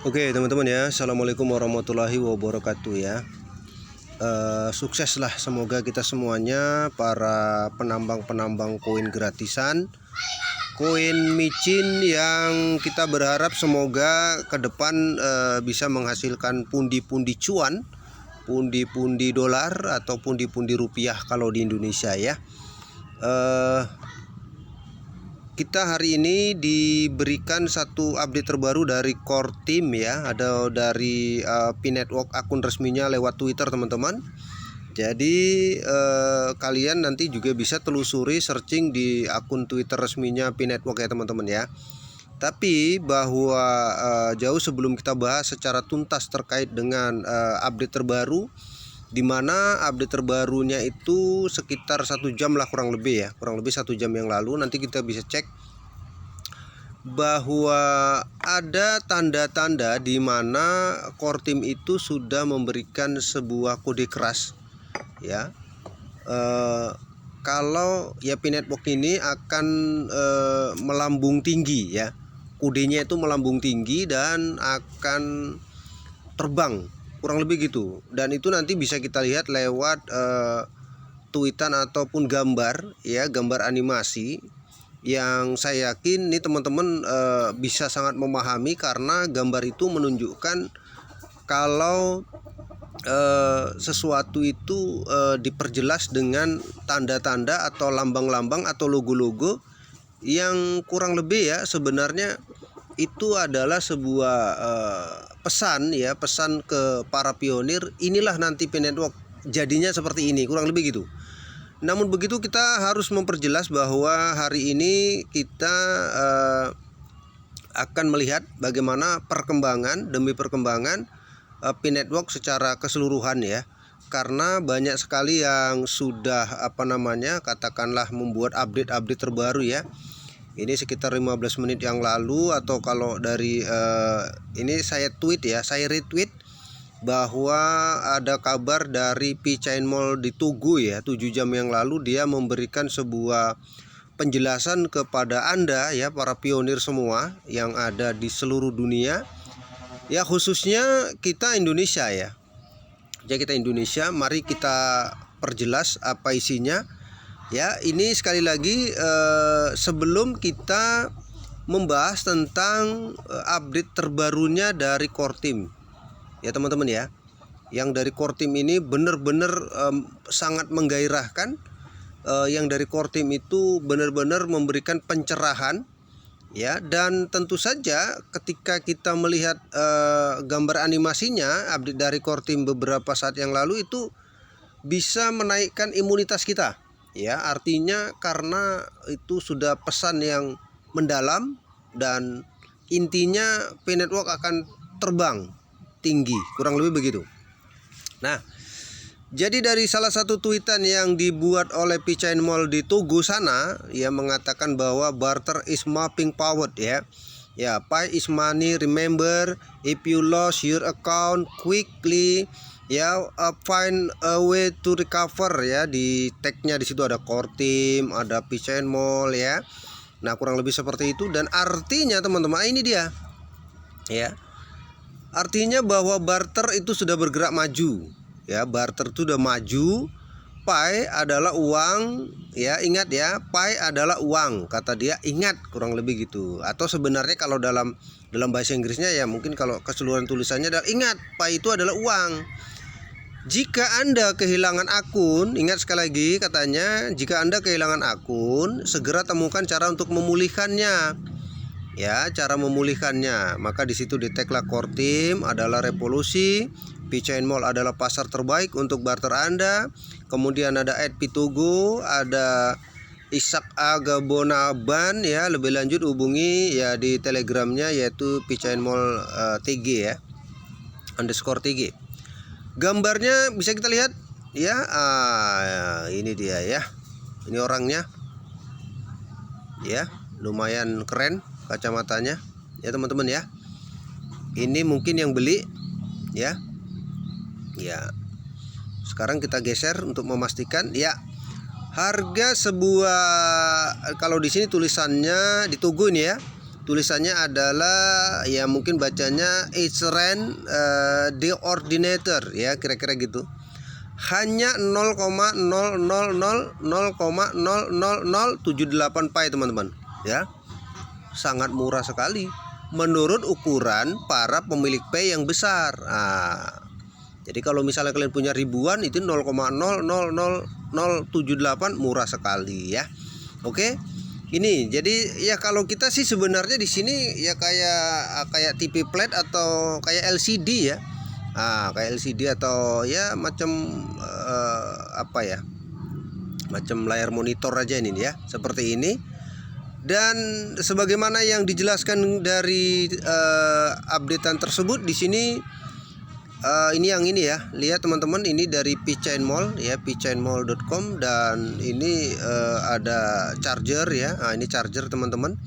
Oke teman-teman ya, Assalamualaikum warahmatullahi wabarakatuh ya. Sukseslah semoga kita semuanya, para penambang-penambang koin gratisan, koin micin, yang kita berharap semoga ke depan bisa menghasilkan pundi-pundi cuan, pundi-pundi dolar atau pundi-pundi rupiah kalau di Indonesia ya. Kita hari ini diberikan satu update terbaru dari core team ya, ada dari P-Network, akun resminya lewat Twitter teman-teman. Jadi kalian nanti juga bisa telusuri, searching di akun Twitter resminya P-Network ya teman-teman ya. Tapi bahwa jauh sebelum kita bahas secara tuntas terkait dengan update terbaru, di mana update terbarunya itu sekitar 1 jam lah kurang lebih ya, kurang lebih 1 jam yang lalu. Nanti kita bisa cek bahwa ada tanda-tanda di mana core team itu sudah memberikan sebuah kode keras ya, kalau ya P-Network ini akan melambung tinggi ya, kodenya itu melambung tinggi dan akan terbang, kurang lebih gitu. Dan itu nanti bisa kita lihat lewat tweetan ataupun gambar ya, gambar animasi, yang saya yakin nih teman-teman bisa sangat memahami, karena gambar itu menunjukkan kalau sesuatu itu diperjelas dengan tanda-tanda atau lambang-lambang atau logo-logo yang kurang lebih ya sebenarnya itu adalah sebuah pesan ya, pesan ke para pionir, inilah nanti P-Network jadinya seperti ini, kurang lebih gitu. Namun begitu kita harus memperjelas bahwa hari ini kita akan melihat bagaimana perkembangan demi perkembangan P-Network secara keseluruhan ya. Karena banyak sekali yang sudah katakanlah membuat update-update terbaru ya. Ini sekitar 15 menit yang lalu, atau kalau dari ini saya tweet ya, saya retweet bahwa ada kabar dari P-Chain Mall di Tugu ya, 7 jam yang lalu dia memberikan sebuah penjelasan kepada Anda ya, para pionir semua yang ada di seluruh dunia ya, khususnya kita Indonesia ya. Jadi kita Indonesia, mari kita perjelas apa isinya ya. Ini sekali lagi sebelum kita membahas tentang update terbarunya dari core team ya teman-teman ya, yang dari core team ini benar-benar sangat menggairahkan. Yang dari core team itu benar-benar memberikan pencerahan ya, dan tentu saja ketika kita melihat gambar animasinya update dari core team beberapa saat yang lalu, itu bisa menaikkan imunitas kita ya. Artinya karena itu sudah pesan yang mendalam, dan intinya P-Network akan terbang tinggi, kurang lebih begitu. Nah, jadi dari salah satu tweetan yang dibuat oleh P-Chain Mall di Tugu sana, ia mengatakan bahwa barter is mapping powered ya. Ya, pay is money, remember, if you lost your account quickly ya, find a way to recover ya. Di tagnya di situ ada core team, ada P-Chain Mall ya. Nah, kurang lebih seperti itu, dan artinya teman-teman ini dia ya. Artinya bahwa barter itu sudah bergerak maju ya, barter itu sudah maju. Pi adalah uang ya, ingat ya, Pi adalah uang, kata dia, ingat, kurang lebih gitu. Atau sebenarnya kalau dalam bahasa Inggrisnya ya, mungkin kalau keseluruhan tulisannya adalah ingat, Pi itu adalah uang. Jika Anda kehilangan akun, ingat sekali lagi katanya, jika Anda kehilangan akun, segera temukan cara untuk memulihkannya. Ya, cara memulihkannya. Maka di situ di taglah core team adalah revolusi, P-Chain Mall adalah pasar terbaik untuk barter Anda. Kemudian ada @pitugu, ada Ishak Agabonaban ya. Lebih lanjut hubungi ya di telegramnya, yaitu P-Chain Mall TG ya, _TG. Gambarnya bisa kita lihat ya. Ini dia ya, ini orangnya ya, lumayan keren kacamatanya ya teman-teman ya. Ini mungkin yang beli ya. Ya, sekarang kita geser untuk memastikan ya. Harga sebuah, kalau di sini tulisannya di Tugu ini ya, tulisannya adalah ya mungkin bacanya Hren the Ordinator ya, kira-kira gitu. Hanya 0,000,000,00078 pi teman-teman ya. Sangat murah sekali menurut ukuran para pemilik Pi yang besar. Jadi kalau misalnya kalian punya ribuan itu 0,000,078 murah sekali ya. Oke. Ini jadi ya kalau kita sih sebenarnya di sini ya kayak TV flat atau kayak LCD ya. Kayak LCD atau ya macam apa ya? Macam layar monitor aja ini ya, seperti ini. Dan sebagaimana yang dijelaskan dari updatean tersebut di sini, ini yang ini ya, lihat teman-teman, ini dari pchainmall ya, pchainmall.com, dan ini ada charger ya. Ini charger teman-teman,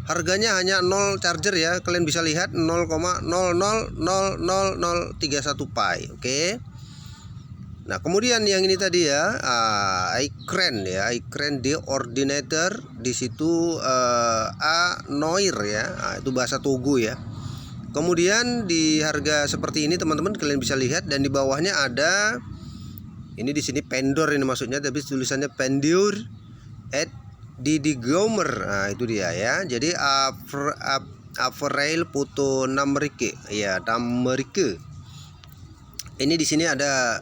harganya hanya 0 charger ya, kalian bisa lihat 0,000031 pi. Oke. Nah kemudian yang ini tadi ya, Hren ya, Hren the Ordinator. Di situ Noir ya, itu bahasa Togo ya. Kemudian di harga seperti ini teman-teman, kalian bisa lihat, dan di bawahnya ada ini, di sini Pendor ini maksudnya, tapi tulisannya Pendor at Didi Gomer. Itu dia ya. Jadi Avril foto Namerike ya, Namerike. Ini di sini ada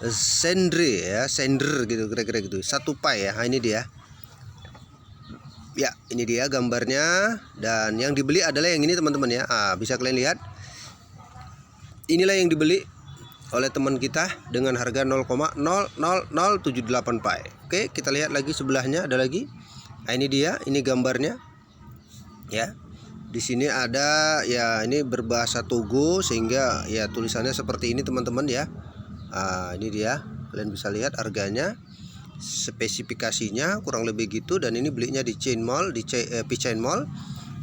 Sendre ya, Sender gitu, kira-kira gitu, 1 pi ya. Ini dia. Ya, ini dia gambarnya, dan yang dibeli adalah yang ini teman-teman ya. Bisa kalian lihat. Inilah yang dibeli oleh teman kita dengan harga 0,00078 pi. Oke, kita lihat lagi sebelahnya ada lagi. Ini dia, ini gambarnya. Ya. Di sini ada ya, ini berbahasa Togo sehingga ya tulisannya seperti ini teman-teman ya. Ini dia, kalian bisa lihat harganya, spesifikasinya kurang lebih gitu, dan ini belinya di Chainmall, di pchainmall.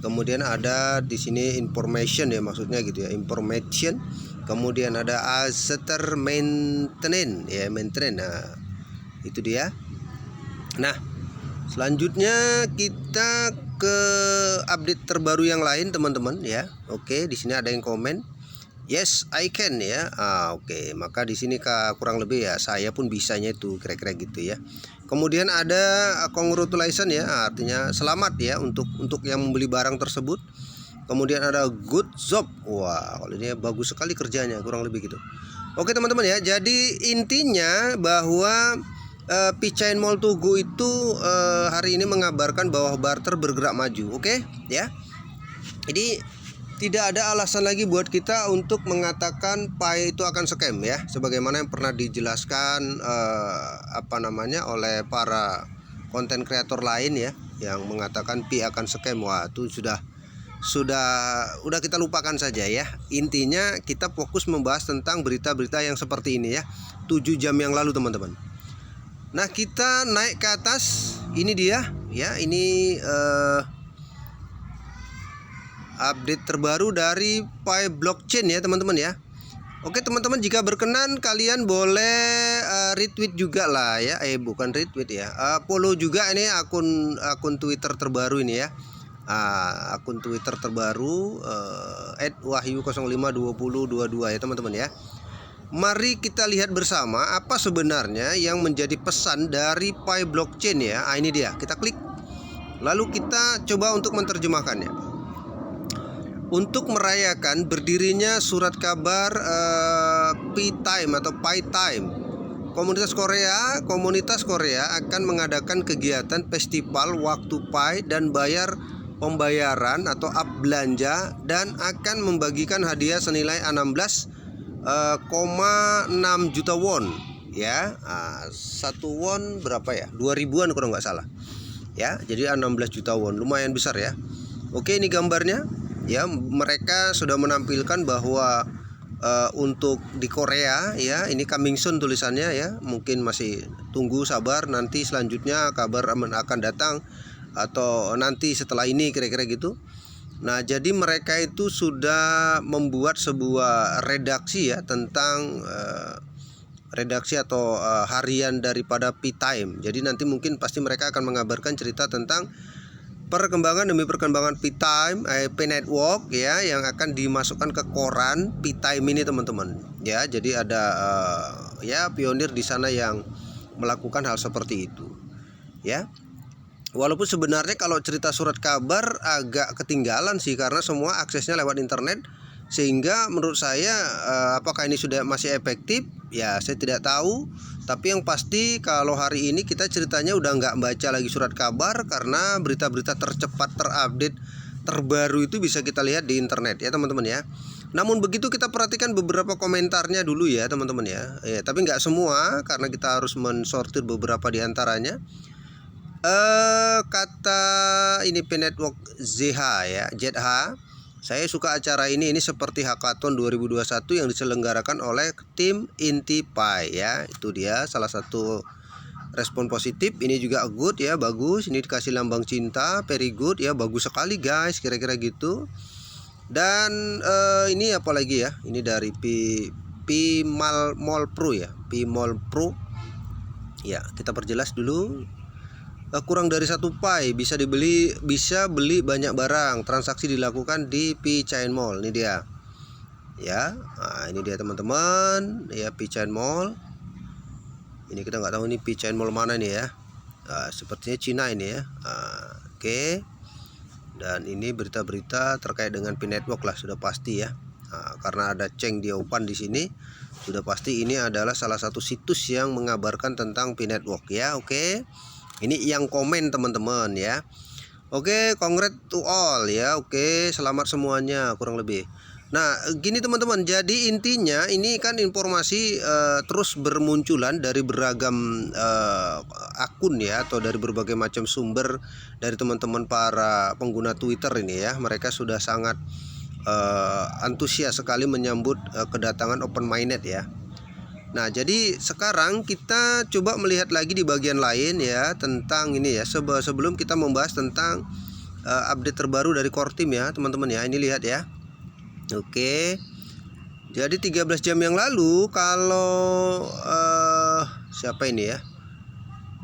Kemudian ada di sini information ya, maksudnya gitu ya, information. Kemudian ada Azeter maintenance ya, maintenance. Itu dia. Nah, selanjutnya kita ke update terbaru yang lain teman-teman ya. Oke, di sini ada yang komen, yes I can ya. Oke, maka di sini kurang lebih ya saya pun bisanya itu, kira-kira gitu ya. Kemudian ada congratulations ya, artinya selamat ya untuk yang membeli barang tersebut. Kemudian ada good job. Wah, kalau ini bagus sekali kerjanya, kurang lebih gitu. Oke teman-teman ya, jadi intinya bahwa Pchainmall Togo itu hari ini mengabarkan bahwa barter bergerak maju. Oke ya. Jadi tidak ada alasan lagi buat kita untuk mengatakan Pi itu akan scam ya, sebagaimana yang pernah dijelaskan oleh para konten kreator lain ya, yang mengatakan Pi akan scam. Wah, itu sudah kita lupakan saja ya. Intinya kita fokus membahas tentang berita-berita yang seperti ini ya, 7 jam yang lalu teman-teman. Nah, kita naik ke atas, ini dia ya, ini update terbaru dari Pi Blockchain ya teman-teman ya. Oke teman-teman, jika berkenan kalian boleh retweet juga lah ya, bukan retweet ya, follow juga ini akun Twitter terbaru ini ya. Akun Twitter terbaru @wahyu052022 ya teman-teman ya. Mari kita lihat bersama apa sebenarnya yang menjadi pesan dari Pi Blockchain ya. Ini dia, kita klik lalu kita coba untuk menerjemahkannya. Untuk merayakan berdirinya surat kabar Pi Time atau Pi Time, komunitas Korea akan mengadakan kegiatan festival waktu Pi dan pembayaran atau belanja, dan akan membagikan hadiah senilai 16,6 juta won ya. 1 won berapa ya, 2000-an kalau nggak salah ya. Jadi 16 juta won, lumayan besar ya. Oke, ini gambarnya ya. Mereka sudah menampilkan bahwa untuk di Korea ya, ini coming soon tulisannya ya. Mungkin masih tunggu sabar, nanti selanjutnya kabar akan datang atau nanti setelah ini, kira-kira gitu. Nah, jadi mereka itu sudah membuat sebuah redaksi ya, tentang redaksi atau harian daripada Pi Time. Jadi nanti mungkin pasti mereka akan mengabarkan cerita tentang perkembangan demi perkembangan P-Time, P-Network ya, yang akan dimasukkan ke koran P-Time ini teman-teman ya. Jadi ada ya pionir di sana yang melakukan hal seperti itu ya. Walaupun sebenarnya kalau cerita surat kabar agak ketinggalan sih, karena semua aksesnya lewat internet, sehingga menurut saya apakah ini sudah masih efektif ya saya tidak tahu. Tapi yang pasti kalau hari ini kita ceritanya udah nggak baca lagi surat kabar, karena berita-berita tercepat, terupdate, terbaru itu bisa kita lihat di internet ya teman-teman ya. Namun begitu kita perhatikan beberapa komentarnya dulu ya teman-teman ya. Tapi nggak semua, karena kita harus mensortir beberapa di antaranya. Kata ini P-Network ZH ya, ZH. Saya suka acara ini seperti Hackathon 2021 yang diselenggarakan oleh tim Inti Pi ya. Itu dia salah satu respon positif. Ini juga good ya, bagus. Ini dikasih lambang cinta, very good ya, bagus sekali guys, kira-kira gitu. Dan ini apa lagi ya? Ini dari Mall Pro ya, Mall Pro. Ya, kita perjelas dulu. Kurang dari 1 Pi bisa beli banyak barang. Transaksi dilakukan di P-Chain Mall. Ini dia ya. Nah, ini dia teman-teman ya, P-Chain Mall. Ini kita nggak tahu ini P-Chain Mall mana nih ya. Sepertinya Cina ini ya. Oke. Dan ini berita-berita terkait dengan P-Network lah, sudah pasti ya. Karena ada Cheng Diaopan di sini, sudah pasti ini adalah salah satu situs yang mengabarkan tentang P-Network ya. Oke. Ini yang komen teman-teman ya. Oke, congrats to all ya. Oke, selamat semuanya kurang lebih. Nah, gini teman-teman. Jadi intinya ini kan informasi terus bermunculan dari beragam akun ya, atau dari berbagai macam sumber dari teman-teman para pengguna Twitter ini ya. Mereka sudah sangat antusias sekali menyambut kedatangan Open Mainnet ya. Nah, jadi sekarang kita coba melihat lagi di bagian lain ya tentang ini ya, sebelum kita membahas tentang update terbaru dari core team ya teman-teman ya. Ini lihat ya. Oke. Jadi 13 jam yang lalu kalau siapa ini ya,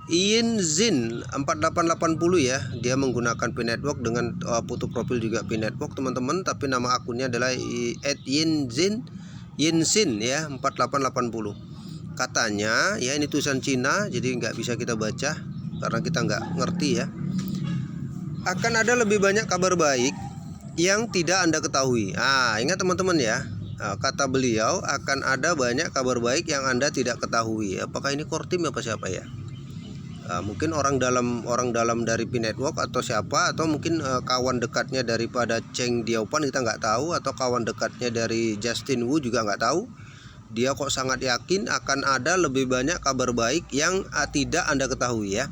Ian Zin 4880 ya, dia menggunakan P-Network dengan foto profil juga P-Network teman-teman, tapi nama akunnya adalah @Yinsin ya 4880. Katanya ya ini tulisan Cina, jadi nggak bisa kita baca karena kita nggak ngerti ya. Akan ada lebih banyak kabar baik yang tidak Anda ketahui. Ingat teman-teman ya, kata beliau akan ada banyak kabar baik yang Anda tidak ketahui. Apakah ini core team apa siapa ya? Mungkin orang dalam dari P-Network atau siapa, atau mungkin kawan dekatnya daripada Cheng Diaopan, kita nggak tahu, atau kawan dekatnya dari Justin Wu juga nggak tahu. Dia kok sangat yakin akan ada lebih banyak kabar baik yang tidak Anda ketahui ya.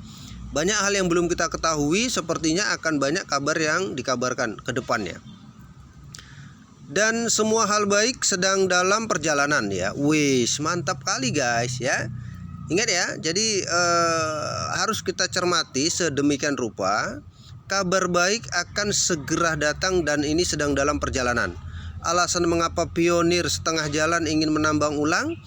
Banyak hal yang belum kita ketahui, sepertinya akan banyak kabar yang dikabarkan ke depannya. Dan semua hal baik sedang dalam perjalanan ya. Wis, mantap kali guys ya. Ingat ya, jadi harus kita cermati sedemikian rupa. Kabar baik akan segera datang dan ini sedang dalam perjalanan. Alasan mengapa pionir setengah jalan ingin menambang ulang,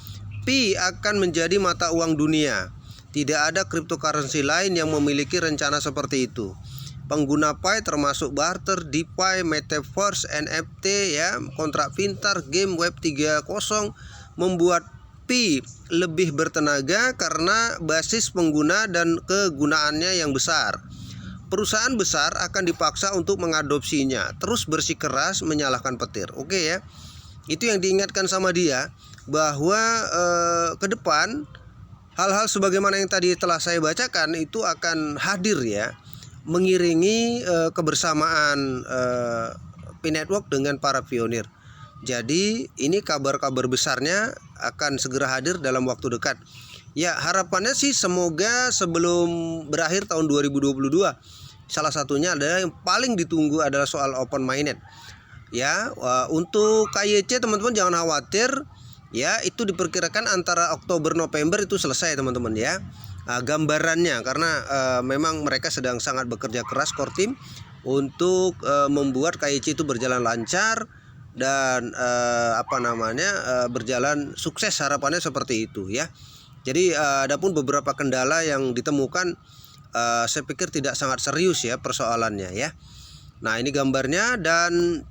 Pi akan menjadi mata uang dunia. Tidak ada cryptocurrency lain yang memiliki rencana seperti itu. Pengguna Pi termasuk barter, DeFi, Metaverse, NFT ya, kontrak pintar, game Web 3.0 membuat Pi lebih bertenaga karena basis pengguna dan kegunaannya yang besar. Perusahaan besar akan dipaksa untuk mengadopsinya, terus bersikeras menyalahkan petir. Oke ya, itu yang diingatkan sama dia, bahwa ke depan hal-hal sebagaimana yang tadi telah saya bacakan itu akan hadir ya, mengiringi kebersamaan P-Network dengan para pionir. Jadi ini kabar-kabar besarnya akan segera hadir dalam waktu dekat. Ya, harapannya sih semoga sebelum berakhir tahun 2022. Salah satunya adalah yang paling ditunggu adalah soal Open Mainnet. Ya, untuk KYC teman-teman jangan khawatir. Ya, itu diperkirakan antara Oktober November itu selesai teman-teman ya. Gambarannya karena memang mereka sedang sangat bekerja keras core team untuk membuat KYC itu berjalan lancar dan berjalan sukses, harapannya seperti itu ya. Jadi adapun beberapa kendala yang ditemukan saya pikir tidak sangat serius ya persoalannya ya. Nah ini gambarnya dan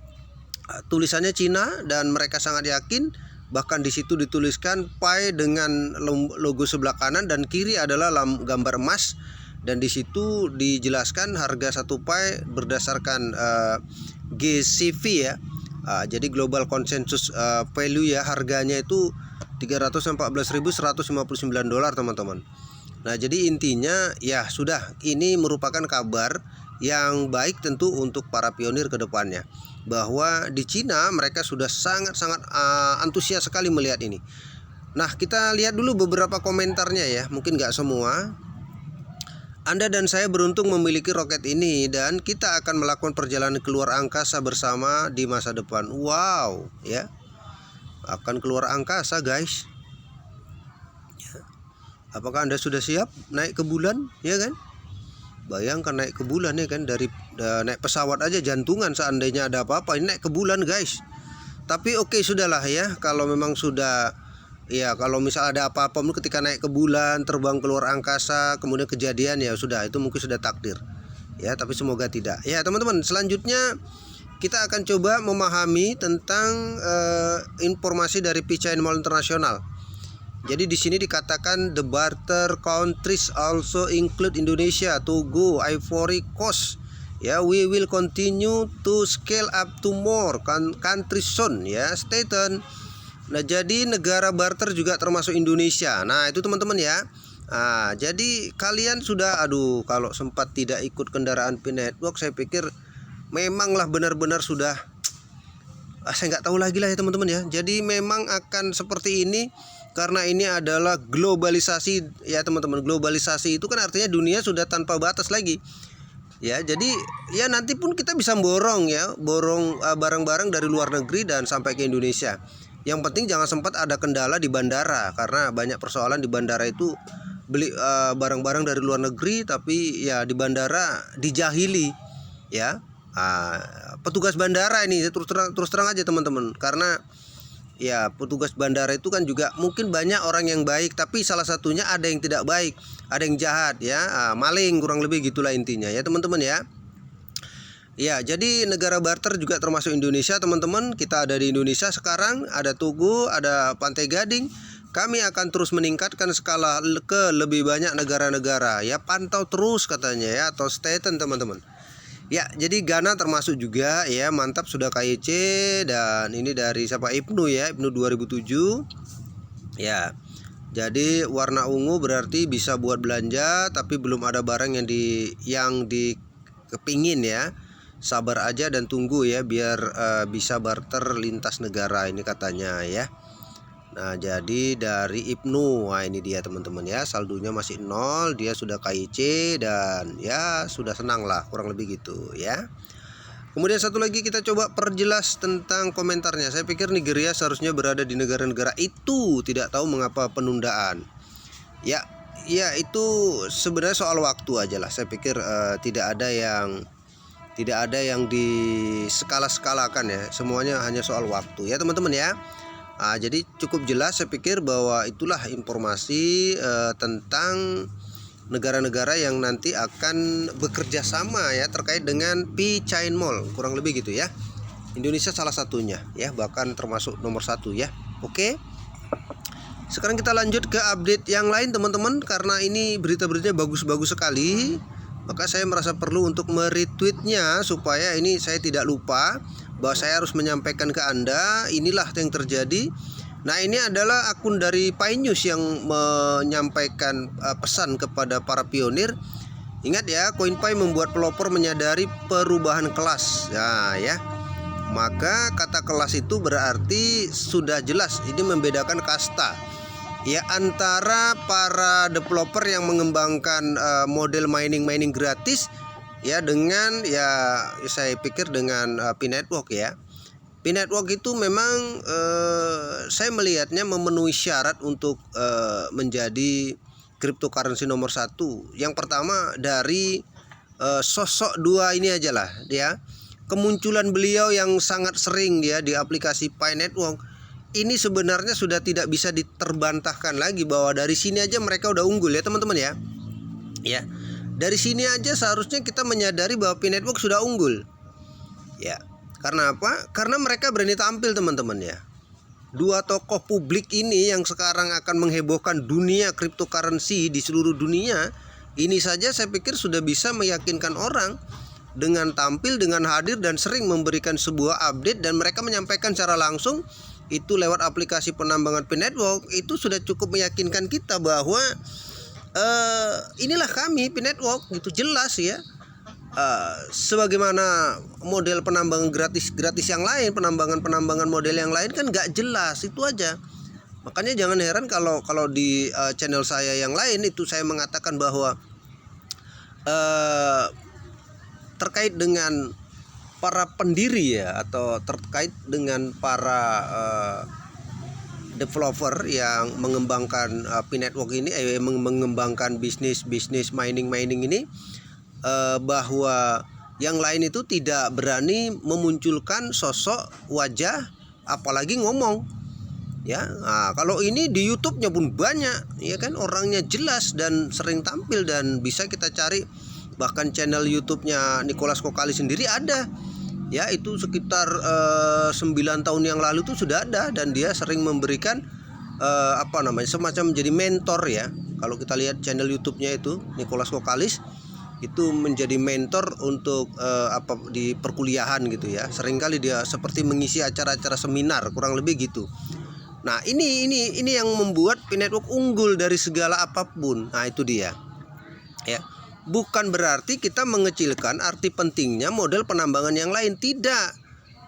tulisannya Cina dan mereka sangat yakin, bahkan di situ dituliskan Pi dengan logo sebelah kanan dan kiri adalah gambar emas, dan di situ dijelaskan harga 1 Pi berdasarkan GCV ya. Jadi Global Consensus Value ya, harganya itu $314.159 teman-teman. Nah jadi intinya ya sudah, ini merupakan kabar yang baik tentu untuk para pionir ke depannya, bahwa di Cina mereka sudah sangat-sangat antusias sekali melihat ini. Nah kita lihat dulu beberapa komentarnya ya, mungkin nggak semua. Anda dan saya beruntung memiliki roket ini dan kita akan melakukan perjalanan keluar angkasa bersama di masa depan. Wow ya, akan keluar angkasa guys. Apakah Anda sudah siap naik ke bulan ya kan? Bayangkan naik ke bulan ya kan, dari naik pesawat aja jantungan seandainya ada apa-apa, ini naik ke bulan guys. Tapi oke, sudahlah ya, kalau memang sudah ya, kalau misal ada apa-apa ketika naik ke bulan, terbang keluar angkasa, kemudian kejadian, ya sudah, itu mungkin sudah takdir ya, tapi semoga tidak ya teman-teman. Selanjutnya kita akan coba memahami tentang informasi dari P-Chain Mall International. Jadi di sini dikatakan the barter countries also include Indonesia, Togo, Ivory Coast. Ya, we will continue to scale up to more countries soon ya, stay tuned. Nah, jadi negara barter juga termasuk Indonesia. Nah, itu teman-teman ya. Nah, jadi kalian sudah, kalau sempat tidak ikut kendaraan P-Network, saya pikir memanglah benar-benar sudah saya nggak tahu lagi lah ya teman-teman ya. Jadi memang akan seperti ini karena ini adalah globalisasi ya teman-teman. Globalisasi itu kan artinya dunia sudah tanpa batas lagi ya. Jadi ya nanti pun kita bisa borong barang-barang dari luar negeri dan sampai ke Indonesia. Yang penting jangan sempat ada kendala di bandara, karena banyak persoalan di bandara itu, beli barang-barang dari luar negeri tapi ya di bandara dijahili ya. Petugas bandara ini terus terang aja teman-teman, karena ya petugas bandara itu kan juga mungkin banyak orang yang baik, tapi salah satunya ada yang tidak baik, ada yang jahat ya, maling, kurang lebih gitulah intinya ya teman-teman ya. Ya, jadi negara barter juga termasuk Indonesia teman-teman. Kita ada di Indonesia sekarang, ada Togo, ada Pantai Gading. Kami akan terus meningkatkan skala ke lebih banyak negara-negara ya, pantau terus katanya ya, atau stay tune teman-teman. Ya, jadi Ghana termasuk juga ya, mantap, sudah KIC. Dan ini dari siapa, Ibnu ya, Ibnu 2007 ya. Jadi warna ungu berarti bisa buat belanja, tapi belum ada barang yang dikepingin ya. Sabar aja dan tunggu ya, biar bisa barter lintas negara ini katanya ya. Nah, jadi dari Ibnu, nah ini dia teman-teman ya, saldonya masih 0, dia sudah KIC dan ya sudah senang lah, kurang lebih gitu ya. Kemudian satu lagi kita coba perjelas tentang komentarnya. Saya pikir Nigeria seharusnya berada di negara-negara itu, tidak tahu mengapa penundaan. Ya itu sebenarnya soal waktu aja lah. Saya pikir tidak ada yang diskala-skalakan ya, semuanya hanya soal waktu ya teman-teman ya. Jadi cukup jelas saya pikir bahwa itulah informasi tentang negara-negara yang nanti akan bekerja sama ya terkait dengan P-Chain Mall, kurang lebih gitu ya. Indonesia salah satunya ya, bahkan termasuk nomor 1 ya. Oke. Sekarang kita lanjut ke update yang lain teman-teman, karena ini berita-beritanya bagus-bagus sekali. Maka saya merasa perlu untuk meretweetnya supaya ini saya tidak lupa bahwa saya harus menyampaikan ke Anda inilah yang terjadi. Nah, ini adalah akun dari Pi News yang menyampaikan pesan kepada para pionir. Ingat ya, CoinPi membuat pelopor menyadari perubahan kelas. Nah ya, maka kata kelas itu berarti sudah jelas ini membedakan kasta ya, antara para developer yang mengembangkan model mining gratis ya, dengan ya saya pikir dengan P-Network ya. P-Network itu memang saya melihatnya memenuhi syarat untuk menjadi cryptocurrency nomor 1. Yang pertama dari sosok dua ini aja lah ya. Kemunculan beliau yang sangat sering ya di aplikasi P-Network ini sebenarnya sudah tidak bisa diterbantahkan lagi, bahwa dari sini aja mereka udah unggul ya teman-teman ya. Ya. Dari sini aja seharusnya kita menyadari bahwa P-Network sudah unggul. Ya. Karena apa? Karena mereka berani tampil teman-teman ya. Dua tokoh publik ini yang sekarang akan menghebohkan dunia cryptocurrency di seluruh dunia, ini saja saya pikir sudah bisa meyakinkan orang dengan tampil, dengan hadir dan sering memberikan sebuah update, dan mereka menyampaikan secara langsung itu lewat aplikasi penambangan P-Network. Itu sudah cukup meyakinkan kita bahwa inilah kami P-Network, gitu, jelas ya. Sebagaimana model penambangan gratis yang lain, penambangan model yang lain kan nggak jelas, itu aja. Makanya jangan heran kalau di channel saya yang lain itu saya mengatakan bahwa terkait dengan para pendiri ya, atau terkait dengan para developer yang mengembangkan P-Network ini, mengembangkan bisnis mining ini, bahwa yang lain itu tidak berani memunculkan sosok wajah apalagi ngomong ya. Nah, kalau ini di YouTube-nya pun banyak ya kan, orangnya jelas dan sering tampil, dan bisa kita cari bahkan channel YouTube-nya Nicholas Kokali sendiri ada ya, itu sekitar 9 tahun yang lalu itu sudah ada, dan dia sering memberikan semacam menjadi mentor ya. Kalau kita lihat channel YouTube-nya itu Nicholas Kokalis, itu menjadi mentor untuk di perkuliahan gitu ya. Seringkali dia seperti mengisi acara-acara seminar, kurang lebih gitu. Nah, ini yang membuat P-Network unggul dari segala apapun. Nah, itu dia. Ya. Bukan berarti kita mengecilkan arti pentingnya model penambangan yang lain, tidak.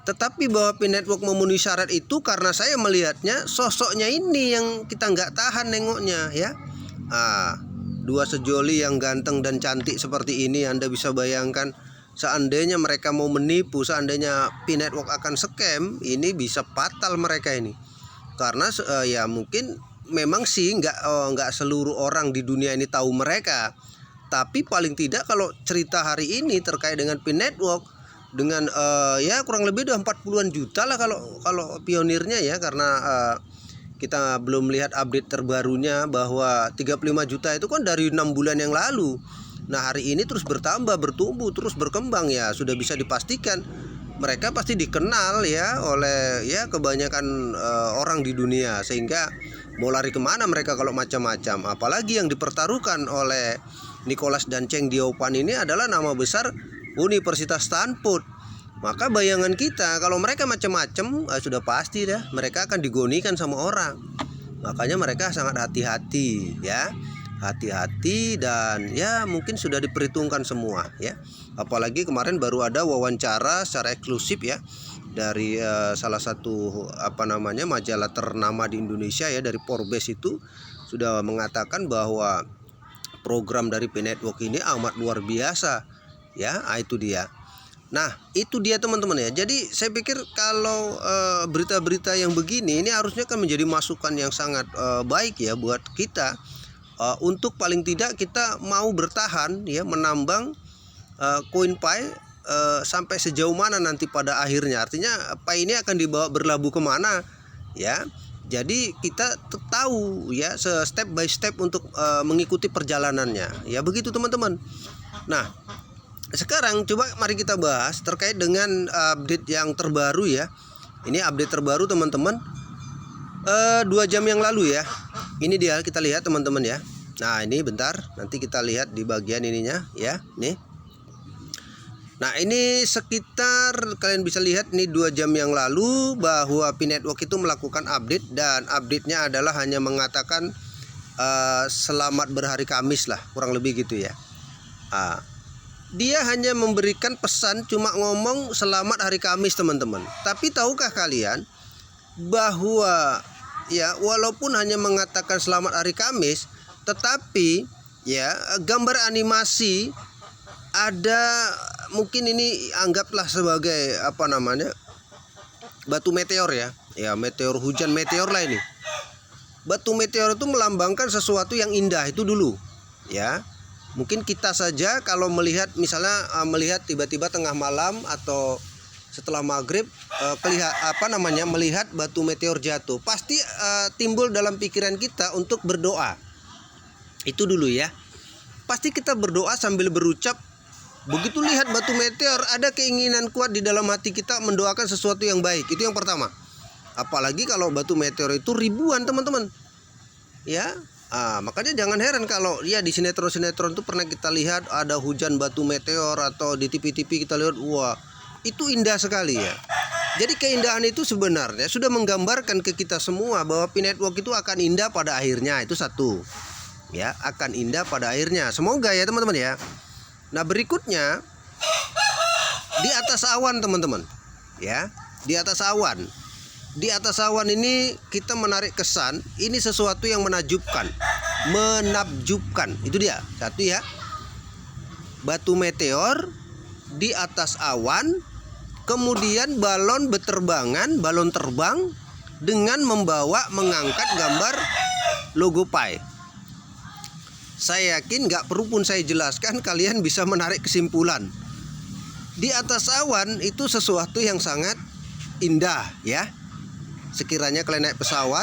Tetapi bahwa P-Network memenuhi syarat itu karena saya melihatnya sosoknya ini yang kita nggak tahan nengoknya ya. Dua sejoli yang ganteng dan cantik seperti ini, Anda bisa bayangkan seandainya mereka mau menipu, seandainya P-Network akan scam, ini bisa fatal mereka ini. Karena ya mungkin memang sih nggak seluruh orang di dunia ini tahu mereka. Tapi paling tidak kalau cerita hari ini terkait dengan P-Network dengan ya kurang lebih udah 40-an juta lah kalau pionirnya ya, karena kita belum lihat update terbarunya bahwa 35 juta itu kan dari 6 bulan yang lalu. Nah, hari ini terus bertambah, bertumbuh, terus berkembang ya, sudah bisa dipastikan mereka pasti dikenal ya oleh ya kebanyakan orang di dunia, sehingga mau lari kemana mereka kalau macam-macam. Apalagi yang dipertaruhkan oleh Nicholas dan Cheng Diaopan ini adalah nama besar Universitas Stanford. Maka bayangan kita kalau mereka macam-macam sudah pasti dah mereka akan digonikan sama orang. Makanya mereka sangat hati-hati ya. Hati-hati, dan ya mungkin sudah diperhitungkan semua ya. Apalagi kemarin baru ada wawancara secara eksklusif ya dari salah satu majalah ternama di Indonesia ya, dari Forbes, itu sudah mengatakan bahwa program dari P-Network ini amat luar biasa ya. Itu dia. Nah, itu dia teman-teman ya. Jadi saya pikir kalau berita-berita yang begini ini harusnya kan menjadi masukan yang sangat baik ya buat kita, untuk paling tidak kita mau bertahan ya menambang CoinPay sampai sejauh mana nanti pada akhirnya. Artinya Pi ini akan dibawa berlabuh kemana ya. Jadi kita tahu ya step by step untuk mengikuti perjalanannya ya, begitu teman-teman. Nah, sekarang coba mari kita bahas terkait dengan update yang terbaru ya. Ini update terbaru teman-teman, 2 jam yang lalu ya. Ini dia, kita lihat teman-teman ya. Nah, ini bentar, nanti kita lihat di bagian ininya ya. Nih. Nah, ini sekitar kalian bisa lihat nih 2 jam yang lalu bahwa P-Network itu melakukan update, dan update-nya adalah hanya mengatakan selamat berhari Kamis lah, kurang lebih gitu ya. Dia hanya memberikan pesan, cuma ngomong selamat hari Kamis teman-teman. Tapi tahukah kalian bahwa ya walaupun hanya mengatakan selamat hari Kamis, tetapi ya gambar animasi ada, mungkin ini anggaplah sebagai batu meteor ya. Ya, meteor, hujan meteor lah ini. Batu meteor itu melambangkan sesuatu yang indah itu dulu ya. Mungkin kita saja kalau melihat melihat tiba-tiba tengah malam atau setelah maghrib melihat batu meteor jatuh, pasti timbul dalam pikiran kita untuk berdoa. Itu dulu ya. pasti kita berdoa sambil berucap. Begitu lihat batu meteor, ada keinginan kuat di dalam hati kita mendoakan sesuatu yang baik. Itu yang pertama. Apalagi kalau batu meteor itu ribuan, teman-teman. Ya, makanya jangan heran kalau ya di sinetron-sinetron itu pernah kita lihat ada hujan batu meteor, atau di TV-TV kita lihat, wah, itu indah sekali ya. Jadi keindahan itu sebenarnya sudah menggambarkan ke kita semua bahwa P-Network itu akan indah pada akhirnya. Itu satu. Ya, akan indah pada akhirnya. Semoga ya, teman-teman ya. Nah, berikutnya di atas awan, teman-teman. Ya, di atas awan. Di atas awan ini kita menarik kesan, ini sesuatu yang menakjubkan. Menakjubkan. Itu dia. Satu ya. Batu meteor di atas awan, kemudian balon berterbangan, balon terbang dengan mengangkat gambar logo Pi. Saya yakin nggak perlu pun saya jelaskan, kalian bisa menarik kesimpulan. Di atas awan itu sesuatu yang sangat indah ya. Sekiranya kalian naik pesawat,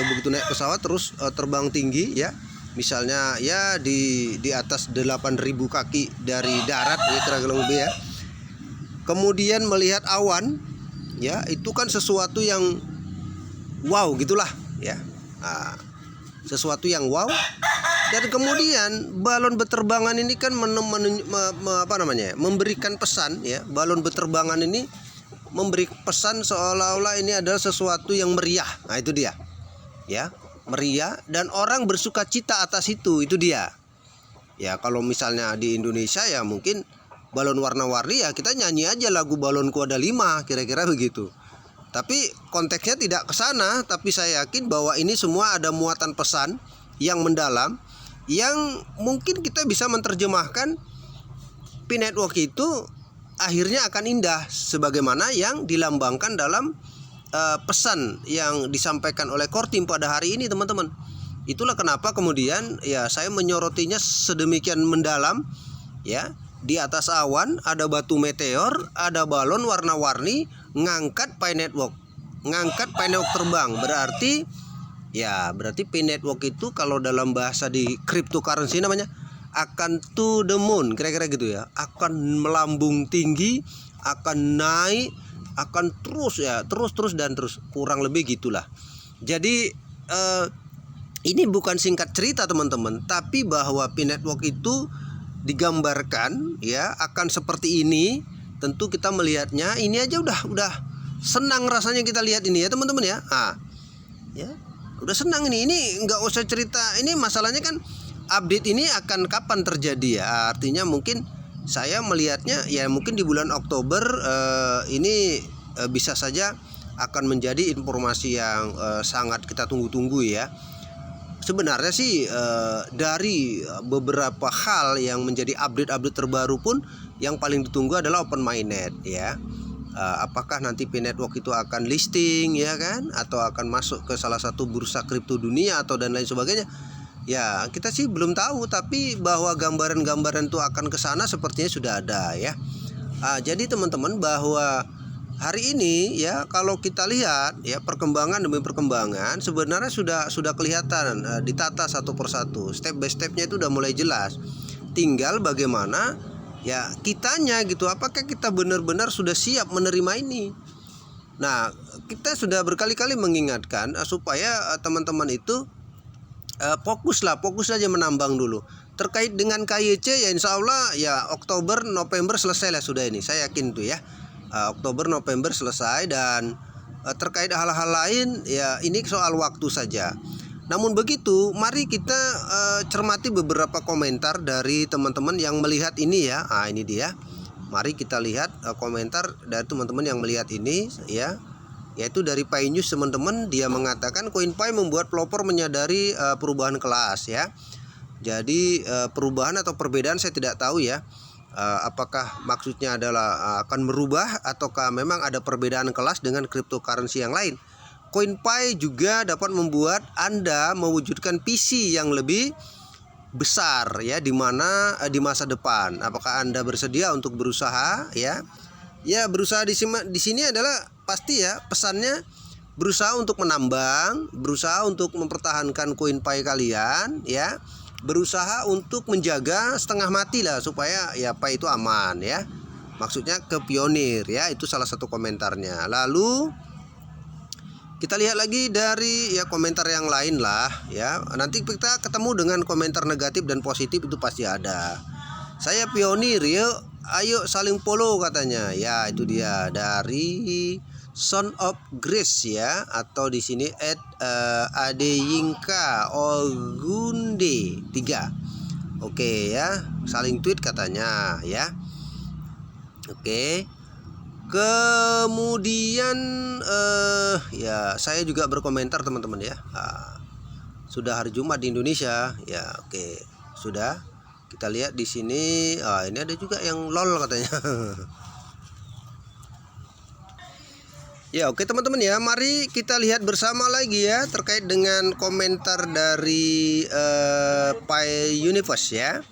begitu naik pesawat terus terbang tinggi ya. Misalnya ya di atas 8.000 kaki dari darat ya, kira-kira lebih ya. Kemudian melihat awan ya, itu kan sesuatu yang wow gitulah ya. Sesuatu yang wow. Dan kemudian balon berterbangan ini kan memberikan pesan ya. Balon berterbangan ini memberi pesan seolah-olah ini adalah sesuatu yang meriah. Nah, itu dia. Ya, meriah dan orang bersuka cita atas itu dia. Ya, kalau misalnya di Indonesia ya mungkin balon warna-warni ya kita nyanyi aja lagu Balonku Ada 5, kira-kira begitu. Tapi konteksnya tidak ke sana, tapi saya yakin bahwa ini semua ada muatan pesan yang mendalam, yang mungkin kita bisa menerjemahkan P-Network itu akhirnya akan indah sebagaimana yang dilambangkan dalam pesan yang disampaikan oleh Core Team pada hari ini, teman-teman. Itulah kenapa kemudian ya saya menyorotinya sedemikian mendalam ya. Di atas awan ada batu meteor, ada balon warna-warni ngangkat P-Network. Ngangkat P-Network terbang. Berarti P-Network itu kalau dalam bahasa di cryptocurrency namanya akan to the moon, kira-kira gitu ya. Akan melambung tinggi, akan naik, akan terus ya, terus dan terus, kurang lebih gitulah. Jadi ini bukan singkat cerita, teman-teman, tapi bahwa P-Network itu digambarkan ya akan seperti ini. Tentu kita melihatnya ini aja udah senang rasanya kita lihat ini ya, teman-teman ya. Ya, udah senang ini nggak usah cerita. Ini masalahnya kan update ini akan kapan terjadi ya. Artinya mungkin saya melihatnya ya mungkin di bulan Oktober ini bisa saja akan menjadi informasi yang sangat kita tunggu-tunggu ya. Sebenarnya sih dari beberapa hal yang menjadi update terbaru pun yang paling ditunggu adalah open mainnet ya. Apakah nanti P-Network itu akan listing ya kan, atau akan masuk ke salah satu bursa kripto dunia atau dan lain sebagainya. Ya, kita sih belum tahu, tapi bahwa gambaran-gambaran itu akan ke sana sepertinya sudah ada ya. Jadi teman-teman, bahwa hari ini ya kalau kita lihat ya perkembangan demi perkembangan sebenarnya sudah kelihatan ditata satu persatu, step by stepnya itu udah mulai jelas. Tinggal bagaimana ya kitanya gitu, apakah kita benar-benar sudah siap menerima ini. Nah, kita sudah berkali-kali mengingatkan supaya teman-teman itu fokus aja menambang dulu. Terkait dengan KYC ya insya Allah ya Oktober November selesai lah sudah ini, saya yakin tuh ya. Oktober November selesai, dan terkait hal-hal lain ya ini soal waktu saja. Namun begitu, mari kita cermati beberapa komentar dari teman-teman yang melihat ini ya. Ini dia. Mari kita lihat komentar dari teman-teman yang melihat ini ya. Yaitu dari Pi News, teman-teman. Dia mengatakan CoinPi membuat pelopor menyadari perubahan kelas ya. Jadi perubahan atau perbedaan saya tidak tahu ya. Apakah maksudnya adalah akan merubah ataukah memang ada perbedaan kelas dengan cryptocurrency yang lain. CoinPi juga dapat membuat Anda mewujudkan visi yang lebih besar ya di masa depan. Apakah Anda bersedia untuk berusaha ya? Ya, berusaha di sini adalah pasti ya pesannya, berusaha untuk menambang, berusaha untuk mempertahankan CoinPi kalian ya. berusaha untuk menjaga setengah mati lah supaya ya Pi itu aman ya. Maksudnya ke Pioneer ya, itu salah satu komentarnya. Lalu kita lihat lagi dari ya komentar yang lain lah ya. Nanti kita ketemu dengan komentar negatif dan positif itu pasti ada. Saya Pioneer yuk, ayo saling follow katanya. Ya itu dia dari Son of Grace ya, atau di sini Adeyinka Ogunde 3. Oke ya, saling tweet katanya ya. Oke. Kemudian ya saya juga berkomentar teman-teman ya. Sudah hari Jumat di Indonesia ya. Oke, sudah. Kita lihat di sini. Ini ada juga yang lol katanya. Ya oke teman-teman ya, mari kita lihat bersama lagi ya terkait dengan komentar dari Pi Universe ya.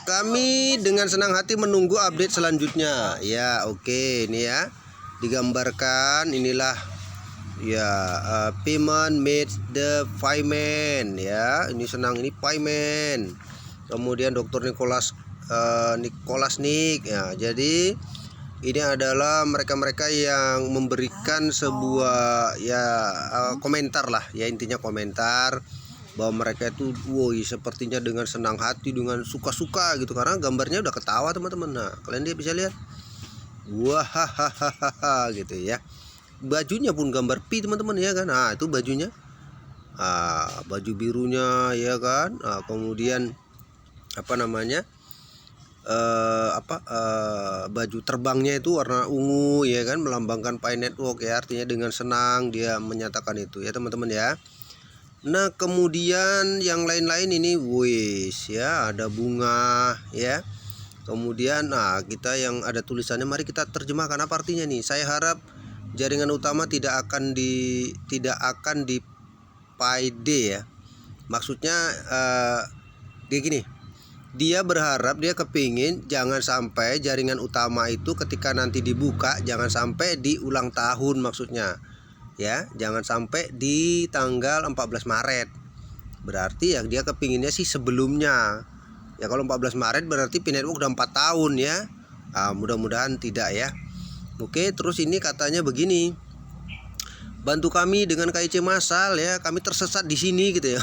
Kami dengan senang hati menunggu update selanjutnya. Ya oke, ini ya digambarkan inilah ya Piman made the Fireman ya. Ini senang ini Fireman. Kemudian Dr. Nicholas Nick ya. Jadi ini adalah mereka-mereka yang memberikan sebuah ya komentar lah ya, intinya komentar bahwa mereka itu woi sepertinya dengan senang hati, dengan suka-suka gitu, karena gambarnya udah ketawa teman-teman. Nah kalian dia bisa lihat wah gitu ya, bajunya pun gambar Pi teman-teman ya kan. Nah itu bajunya, baju birunya ya kan. Kemudian apa namanya baju terbangnya itu warna ungu ya kan, melambangkan Pi Network ya, artinya dengan senang dia menyatakan itu ya teman-teman ya. Nah kemudian yang lain-lain ini wis ya, ada bunga ya. Kemudian kita yang ada tulisannya, mari kita terjemahkan apa artinya nih. Saya harap jaringan utama tidak akan di Pi D ya. Maksudnya dia gini, dia berharap, dia kepingin jangan sampai jaringan utama itu ketika nanti dibuka jangan sampai di ulang tahun maksudnya ya, jangan sampai di tanggal 14 Maret. Berarti ya dia kepinginnya sih sebelumnya ya. Kalau 14 Maret berarti Pi Network udah 4 tahun ya. Mudah-mudahan tidak ya. Oke, terus ini katanya begini, bantu kami dengan KIC massal ya, kami tersesat di sini gitu ya.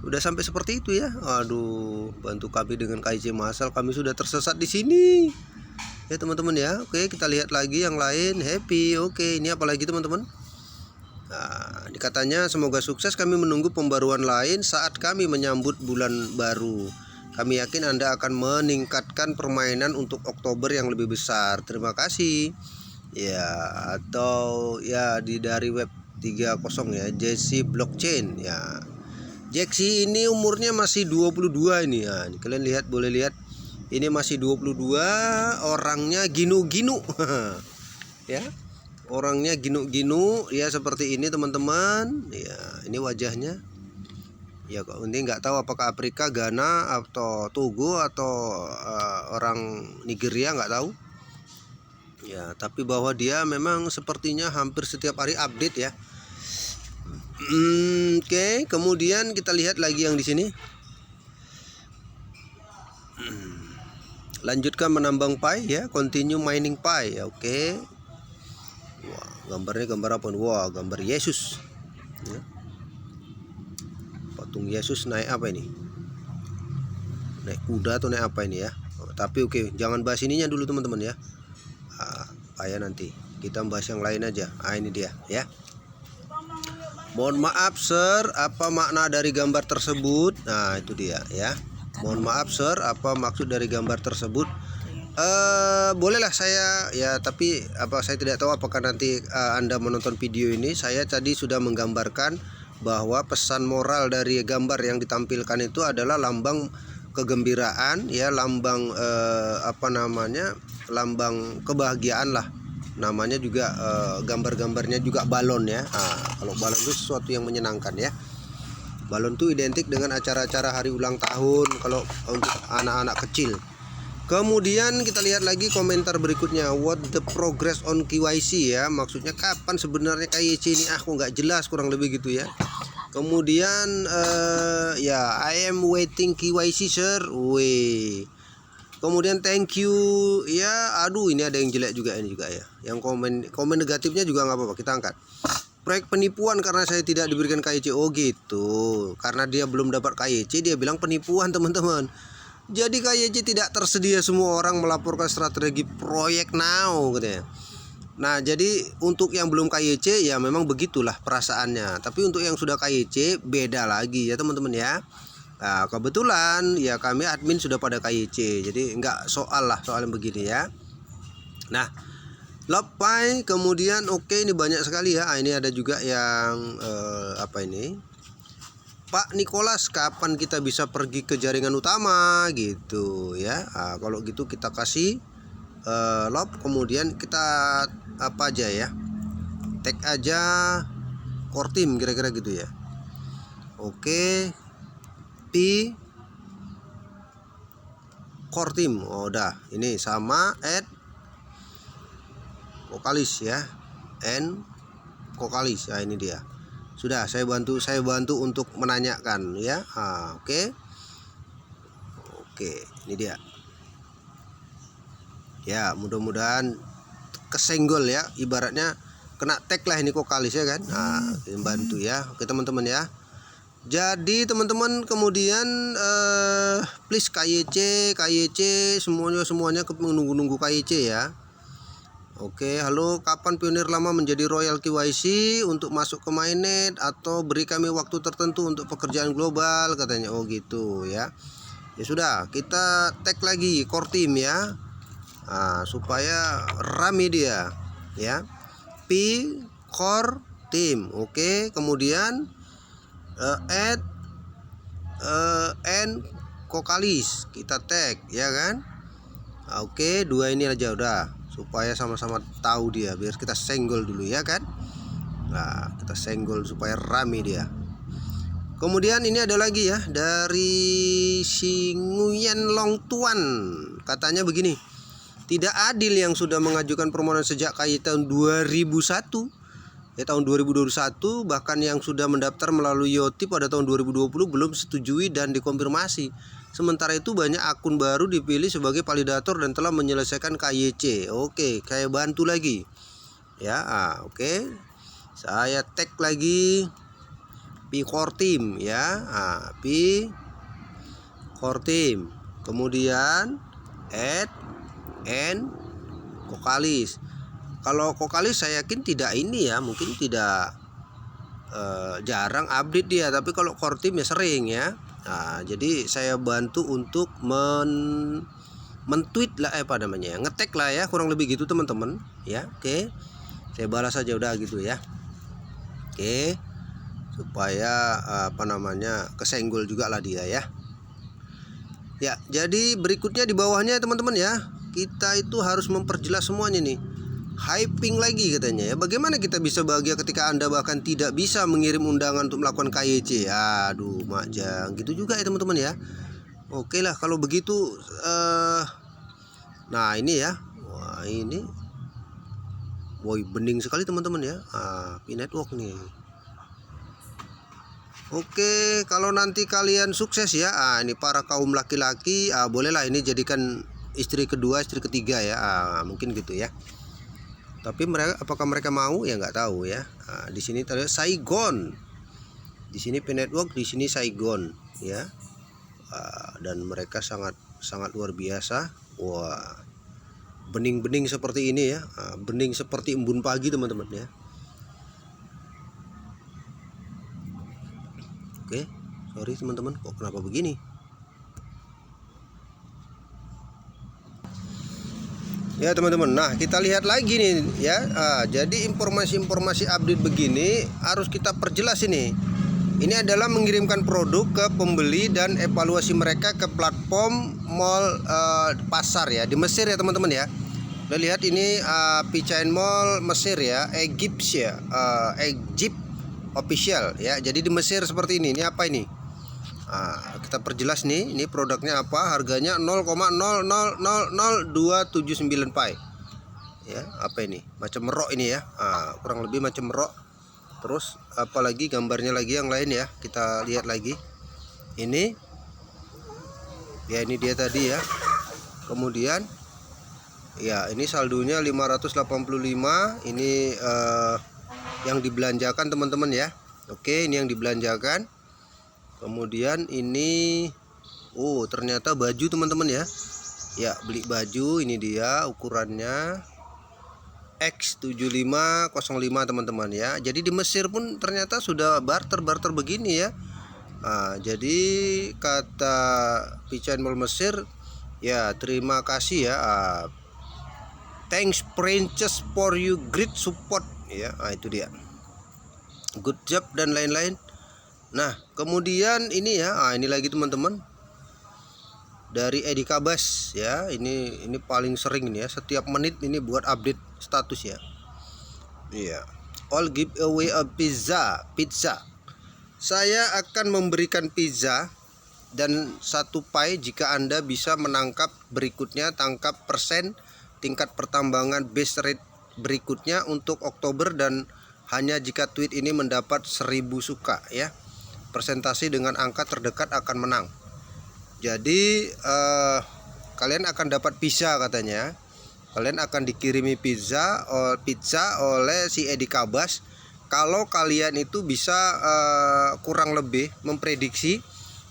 Udah sampai seperti itu ya. Aduh, bantu kami dengan KIC massal, kami sudah tersesat di sini ya teman-teman ya. Oke, kita lihat lagi yang lain. Happy. Oke, ini apa lagi teman-teman? Nah, ini katanya semoga sukses, kami menunggu pembaruan lain saat kami menyambut bulan baru. Kami yakin Anda akan meningkatkan permainan untuk Oktober yang lebih besar. Terima kasih ya. Atau ya dari web 30 ya, Jesse Blockchain ya. Jesse ini umurnya masih 22 ini ya. Ini kalian lihat, boleh lihat. Ini masih 22, orangnya ginu-ginu. Ya. Orangnya ginu-ginu ya, seperti ini teman-teman. Ya, ini wajahnya. Ya kok ini nggak tahu apakah Afrika, Ghana atau Togo atau orang Nigeria, nggak tahu. Ya, tapi bahwa dia memang sepertinya hampir setiap hari update ya. Oke, kemudian kita lihat lagi yang di sini. Lanjutkan menambang Pi ya, continue mining Pi ya. Oke. Wah, gambarnya gambar apa? Wah, gambar Yesus ya. Patung Yesus naik apa ini? Naik kuda atau naik apa ini ya? Tapi oke, jangan bahas ininya dulu teman-teman ya. Kayak nanti kita bahas yang lain aja. Ini dia ya. Mohon maaf sir, apa makna dari gambar tersebut? Nah itu dia ya. Mohon maaf sir, apa maksud dari gambar tersebut? Bolehlah saya ya, tapi saya tidak tahu apakah nanti Anda menonton video ini. Saya tadi sudah menggambarkan bahwa pesan moral dari gambar yang ditampilkan itu adalah lambang kegembiraan ya, lambang lambang kebahagiaan lah. Namanya juga gambar-gambarnya juga balon ya. Kalau balon itu sesuatu yang menyenangkan ya. Balon itu identik dengan acara-acara hari ulang tahun kalau untuk anak-anak kecil. Kemudian kita lihat lagi komentar berikutnya, what the progress on KYC ya, maksudnya kapan sebenarnya KYC ini, aku nggak jelas, kurang lebih gitu ya. Kemudian ya I am waiting KYC sir. Wih. Kemudian thank you ya. Aduh, ini ada yang jelek juga ini juga ya. Yang komen negatifnya juga nggak apa-apa, kita angkat. Proyek penipuan karena saya tidak diberikan KYC. Oh gitu. Karena dia belum dapat KYC, dia bilang penipuan teman-teman. Jadi KYC tidak tersedia, semua orang melaporkan strategi proyek now katanya. Nah, jadi untuk yang belum KYC ya memang begitulah perasaannya. Tapi untuk yang sudah KYC beda lagi ya teman-teman ya. Nah, kebetulan ya kami admin sudah pada KYC. Jadi enggak soal yang begini ya. Nah, Lopai kemudian oke, ini banyak sekali ya. Ini ada juga yang apa ini? Pak Nicholas, kapan kita bisa pergi ke jaringan utama gitu ya. Nah, kalau gitu kita kasih lob, kemudian kita apa aja ya, tag aja core team kira-kira gitu ya. Oke, P core team. Oh udah, ini sama add vokalis ya, N vokalis ya. Ini dia sudah saya bantu untuk menanyakan ya. Oke, ini dia ya, mudah-mudahan kesenggol ya, ibaratnya kena tag lah ini vokalis ya kan. Nah, bantu ya. Oke teman-teman ya. Jadi teman-teman kemudian please KYC semuanya menunggu KYC ya. Oke, halo, kapan Pionir Lama menjadi Royal KYC untuk masuk ke mainnet atau beri kami waktu tertentu untuk pekerjaan global katanya. Oh gitu ya. Ya sudah, kita tag lagi core team ya. Nah, supaya rame dia ya. P core team. Oke, kemudian add N vokalis kita tag ya kan. Oke, dua ini aja udah, supaya sama-sama tahu dia, biar kita senggol dulu ya kan. Nah, kita senggol supaya rame dia. Kemudian ini ada lagi ya, dari si Nguyen Long Tuan, katanya begini: tidak adil yang sudah mengajukan permohonan sejak KY tahun 2001 ya, tahun 2021, bahkan yang sudah mendaftar melalui Yoti pada tahun 2020 belum setujui dan dikonfirmasi. Sementara itu banyak akun baru dipilih sebagai validator dan telah menyelesaikan KYC. Oke, saya bantu lagi ya. Oke, saya tag lagi P core team ya. P core team, kemudian add N vokalis. Kalau vokalis saya yakin tidak ini ya, mungkin tidak jarang update dia, tapi kalau core team ya sering ya. Nah, jadi saya bantu untuk men-tweet lah apa namanya, ngetek lah ya, kurang lebih gitu teman-teman ya. Oke, saya balas aja udah gitu ya. Oke, supaya apa namanya, kesenggol juga lah dia ya. Ya, jadi berikutnya di bawahnya teman-teman ya, kita itu harus memperjelas semuanya nih. Hyping lagi katanya ya. Bagaimana kita bisa bahagia ketika Anda bahkan tidak bisa mengirim undangan untuk melakukan KYC? Aduh, makjang gitu juga ya teman-teman ya. Oke lah kalau begitu. Nah ini ya, wah ini, woi bening sekali teman-teman ya. P network nih. Oke, kalau nanti kalian sukses ya, ini para kaum laki-laki, bolehlah ini jadikan istri kedua, istri ketiga ya, mungkin gitu ya. Tapi mereka, apakah mereka mau ya nggak tahu ya. Di sini terlihat Saigon, di sini P network, di sini Saigon ya. Dan mereka sangat luar biasa. Wah, bening-bening seperti ini ya, bening seperti embun pagi teman-teman ya. Oke, sorry teman-teman, kok kenapa begini? Ya teman-teman, nah kita lihat lagi nih ya. Jadi informasi-informasi update begini harus kita perjelas ini. Ini adalah mengirimkan produk ke pembeli dan evaluasi mereka ke platform mall pasar ya di Mesir ya teman-teman ya. Kita lihat ini Pichain Mall Mesir ya, Egypt ya, Egypt official ya. Jadi di Mesir seperti ini. Ini apa ini? Kita perjelas nih, ini produknya apa, harganya 0,000279 pi ya. Apa ini, macam merok ini ya, kurang lebih macam merok. Terus apalagi gambarnya lagi yang lain ya, kita lihat lagi. Ini ya, ini dia tadi ya. Kemudian ya, ini saldonya 585. Ini yang dibelanjakan teman-teman ya. Oke, ini yang dibelanjakan. Kemudian ini, oh ternyata baju teman-teman ya. Ya, beli baju, ini dia ukurannya X7505 teman-teman ya. Jadi di Mesir pun ternyata sudah barter begini ya. Nah, jadi kata Pican Mall Mesir ya, terima kasih ya, thanks Princess for you great support ya. Nah, itu dia, good job dan lain-lain. Nah, kemudian ini ya, ini lagi teman-teman dari Edi Kabas ya. Ini paling sering ini ya, setiap menit ini buat update status ya. Iya, all give away a pizza. Saya akan memberikan pizza dan 1 pie jika Anda bisa menangkap berikutnya, tangkap persen tingkat pertambangan base rate berikutnya untuk Oktober, dan hanya jika tweet ini mendapat 1000 suka ya. Presentasi dengan angka terdekat akan menang. Jadi kalian akan dapat pizza katanya. Kalian akan dikirimi pizza oleh si Edi Kabas kalau kalian itu bisa kurang lebih memprediksi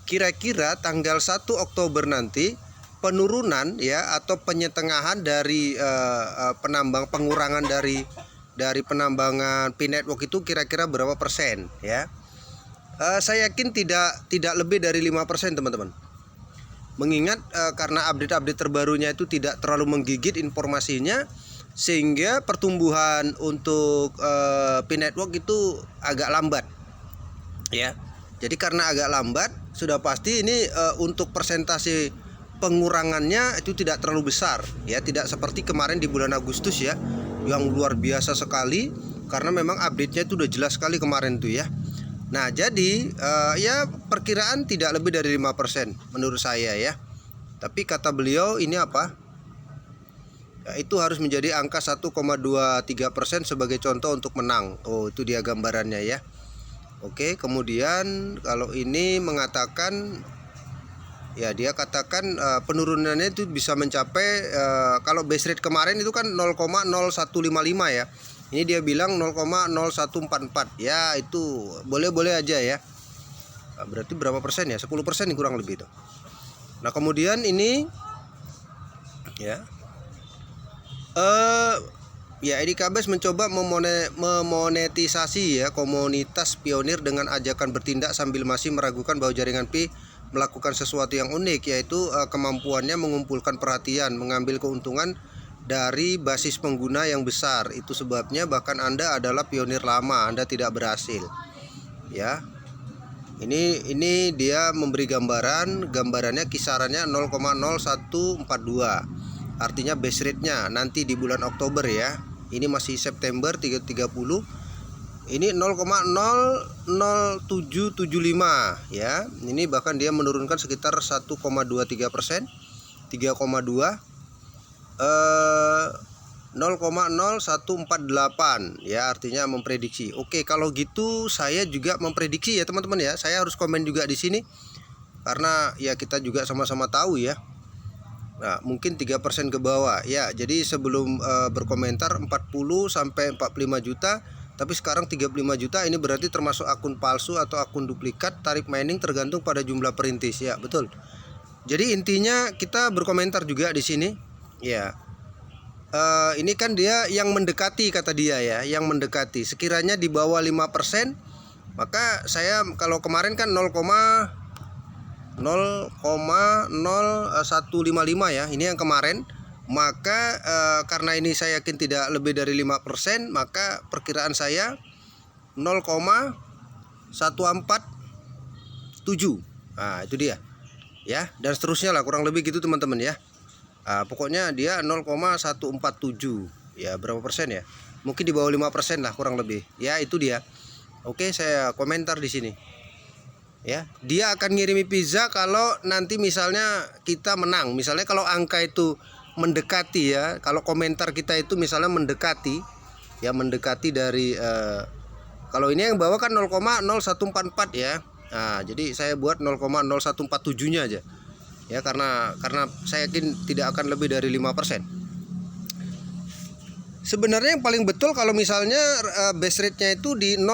kira-kira tanggal 1 Oktober nanti penurunan ya, atau penyetengahan dari pengurangan dari penambangan P-Network itu kira-kira berapa persen ya. Saya yakin tidak lebih dari 5% teman-teman. Mengingat karena update terbarunya itu tidak terlalu menggigit informasinya, sehingga pertumbuhan untuk P-Network itu agak lambat ya. Jadi karena agak lambat, sudah pasti ini untuk persentase pengurangannya itu tidak terlalu besar ya, tidak seperti kemarin di bulan Agustus ya, yang luar biasa sekali, karena memang update-nya itu udah jelas sekali kemarin tuh ya. Nah, jadi ya perkiraan tidak lebih dari 5% menurut saya ya. Tapi kata beliau ini apa? Ya, itu harus menjadi angka 1,23% sebagai contoh untuk menang. Oh, itu dia gambarannya ya. Oke, kemudian kalau ini mengatakan ya, dia katakan penurunannya itu bisa mencapai kalau base rate kemarin itu kan 0,0155 ya. Ini dia bilang 0,0144 ya, itu boleh-boleh aja ya. Berarti berapa persen ya? 10% kurang lebih itu. Nah, kemudian ini ya, ya Edi Kabas mencoba memonetisasi ya komunitas pionir dengan ajakan bertindak sambil masih meragukan bahwa jaringan Pi melakukan sesuatu yang unik, yaitu kemampuannya mengumpulkan perhatian, mengambil keuntungan dari basis pengguna yang besar. Itu sebabnya bahkan Anda adalah pionir lama, Anda tidak berhasil ya. Ini dia memberi gambarannya kisarannya 0,0142, artinya base rate-nya nanti di bulan Oktober ya. Ini masih September 30. Ini 0,00775 ya. Ini bahkan dia menurunkan sekitar 1,23%, 3,2, 0,0148 ya, artinya memprediksi. Oke, kalau gitu saya juga memprediksi ya teman-teman ya. Saya harus komen juga di sini karena ya kita juga sama-sama tahu ya. Nah, mungkin 3% ke bawah ya. Jadi sebelum berkomentar 40 sampai 45 juta, tapi sekarang 35 juta. Ini berarti termasuk akun palsu atau akun duplikat. Tarif mining tergantung pada jumlah perintis ya, betul. Jadi intinya kita berkomentar juga di sini ya. Ini kan dia yang mendekati, kata dia ya, yang mendekati. Sekiranya di bawah 5%, maka saya kalau kemarin kan 0,0155 ya, ini yang kemarin. Maka karena ini saya yakin tidak lebih dari 5%, maka perkiraan saya 0,147. Nah, itu dia ya, dan seterusnya lah, kurang lebih gitu teman-teman ya. Pokoknya dia 0,147 ya, berapa persen ya, mungkin di bawah 5% lah kurang lebih ya. Itu dia. Oke, saya komentar di sini ya. Dia akan ngirimi pizza kalau nanti misalnya kita menang. Misalnya kalau angka itu mendekati ya, kalau komentar kita itu misalnya mendekati ya, mendekati dari Kalau ini yang bawah kan 0,0144 ya. Nah, jadi saya buat 0,0147-nya aja. Ya, karena saya yakin tidak akan lebih dari 5%. Sebenarnya yang paling betul kalau misalnya base rate-nya itu di 0,00,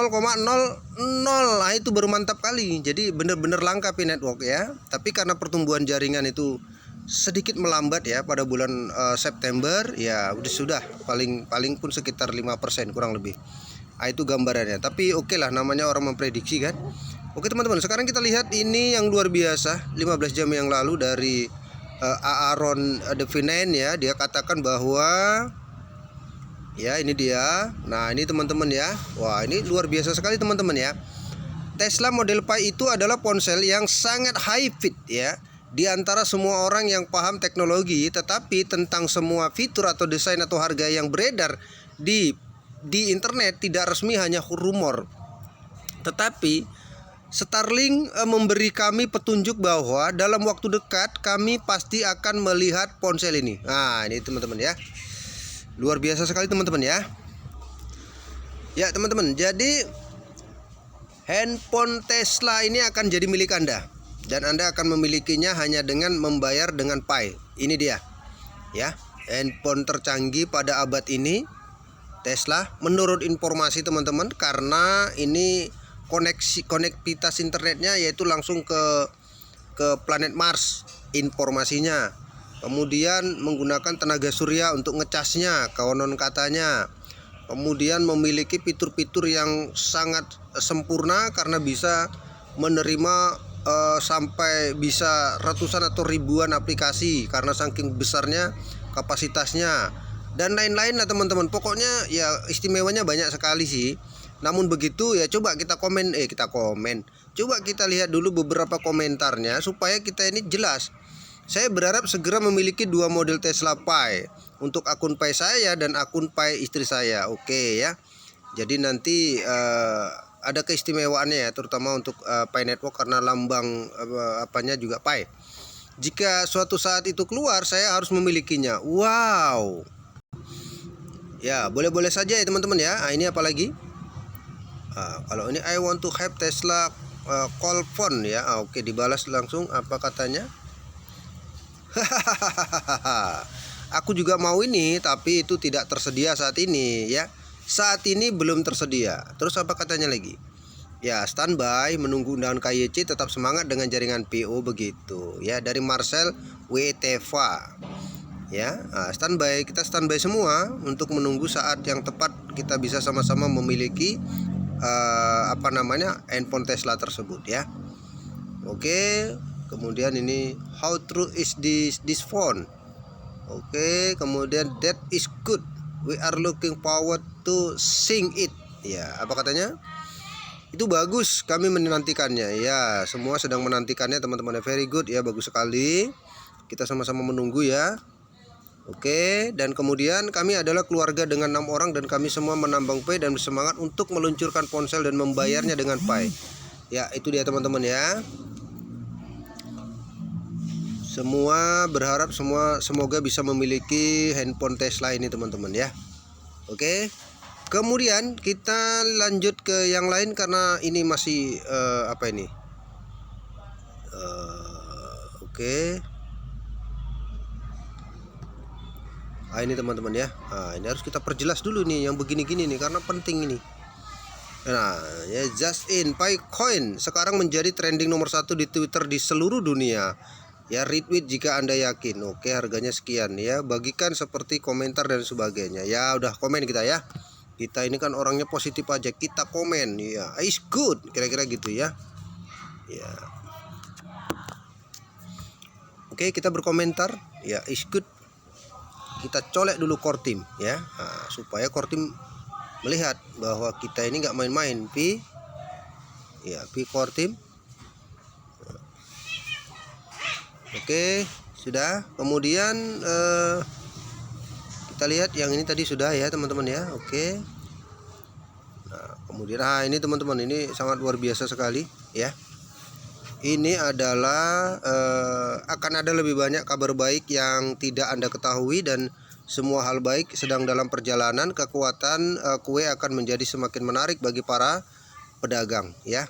nah itu baru mantap kali. Jadi benar-benar langka Pi Network ya. Tapi karena pertumbuhan jaringan itu sedikit melambat ya pada bulan September, ya sudah paling pun sekitar 5% kurang lebih. Nah, itu gambarannya. Tapi oke lah, namanya orang memprediksi kan. Oke teman-teman, sekarang kita lihat ini yang luar biasa 15 jam yang lalu dari Aaron Devine ya. Dia katakan bahwa ya ini dia. Nah ini teman-teman ya. Wah ini luar biasa sekali teman-teman ya. Tesla Model Pi itu adalah ponsel yang sangat high fit ya, di antara semua orang yang paham teknologi. Tetapi tentang semua fitur atau desain atau harga yang beredar di internet tidak resmi, hanya rumor. Tetapi Starlink memberi kami petunjuk bahwa dalam waktu dekat kami pasti akan melihat ponsel ini. Nah ini teman-teman ya, luar biasa sekali teman-teman ya. Ya teman-teman, jadi handphone Tesla ini akan jadi milik Anda, dan Anda akan memilikinya hanya dengan membayar dengan Pi. Ini dia ya, handphone tercanggih pada abad ini Tesla, menurut informasi teman-teman, karena ini konektivitas internetnya yaitu langsung ke planet Mars informasinya. Kemudian menggunakan tenaga surya untuk ngecasnya, konon katanya. Kemudian memiliki fitur-fitur yang sangat sempurna karena bisa menerima sampai bisa ratusan atau ribuan aplikasi karena saking besarnya kapasitasnya dan lain-lain lah teman-teman. Pokoknya ya istimewanya banyak sekali sih. Namun begitu ya, coba kita komen. Coba kita lihat dulu beberapa komentarnya supaya kita ini jelas. Saya berharap segera memiliki 2 model Tesla Pi untuk akun Pi saya dan akun Pi istri saya. Oke ya. Jadi nanti ada keistimewaannya ya, terutama untuk Pi Network karena lambang apanya juga Pi. Jika suatu saat itu keluar, saya harus memilikinya. Wow. Ya, boleh-boleh saja ya teman-teman ya. Nah, ini apa lagi? Kalau ini I want to have Tesla call phone ya. Oke, dibalas langsung apa katanya? Aku juga mau ini, tapi itu tidak tersedia saat ini ya. Saat ini belum tersedia. Terus apa katanya lagi? Ya, standby menunggu undangan KYC, tetap semangat dengan jaringan PO begitu ya. Dari Marcel Weteva. Ya, standby, kita standby semua untuk menunggu saat yang tepat kita bisa sama-sama memiliki handphone Tesla tersebut ya. Oke, kemudian ini how true is this phone. Oke, kemudian that is good, we are looking forward to seeing it. Ya, apa katanya? Itu bagus, kami menantikannya. Ya, semua sedang menantikannya teman-teman. Very good ya, bagus sekali. Kita sama-sama menunggu ya. Oke, dan kemudian kami adalah keluarga dengan 6 orang dan kami semua menambang Pi dan bersemangat untuk meluncurkan ponsel dan membayarnya dengan Pi. Ya, itu dia teman-teman ya. Semua berharap semoga bisa memiliki handphone Tesla ini teman-teman ya. Oke. Kemudian kita lanjut ke yang lain karena ini masih apa ini? Oke. Ini teman-teman ya. Ini harus kita perjelas dulu nih yang begini-gini nih karena penting ini. Nah, ya just in Pi Coin sekarang menjadi trending nomor 1 di Twitter di seluruh dunia. Ya, retweet jika Anda yakin. Oke, harganya sekian ya. Bagikan seperti komentar dan sebagainya. Ya, udah komen kita ya. Kita ini kan orangnya positif aja. Kita komen ya. It's good, kira-kira gitu ya. Ya. Oke, kita berkomentar. Ya, it's good. Kita colek dulu core team ya, supaya core team melihat bahwa kita ini nggak main-main. Pi core team. Oke, sudah. Kemudian kita lihat yang ini tadi sudah ya teman-teman ya. Oke. Nah, kemudian ini teman-teman, ini sangat luar biasa sekali ya. Ini adalah akan ada lebih banyak kabar baik yang tidak Anda ketahui dan semua hal baik sedang dalam perjalanan, kekuatan kue akan menjadi semakin menarik bagi para pedagang ya.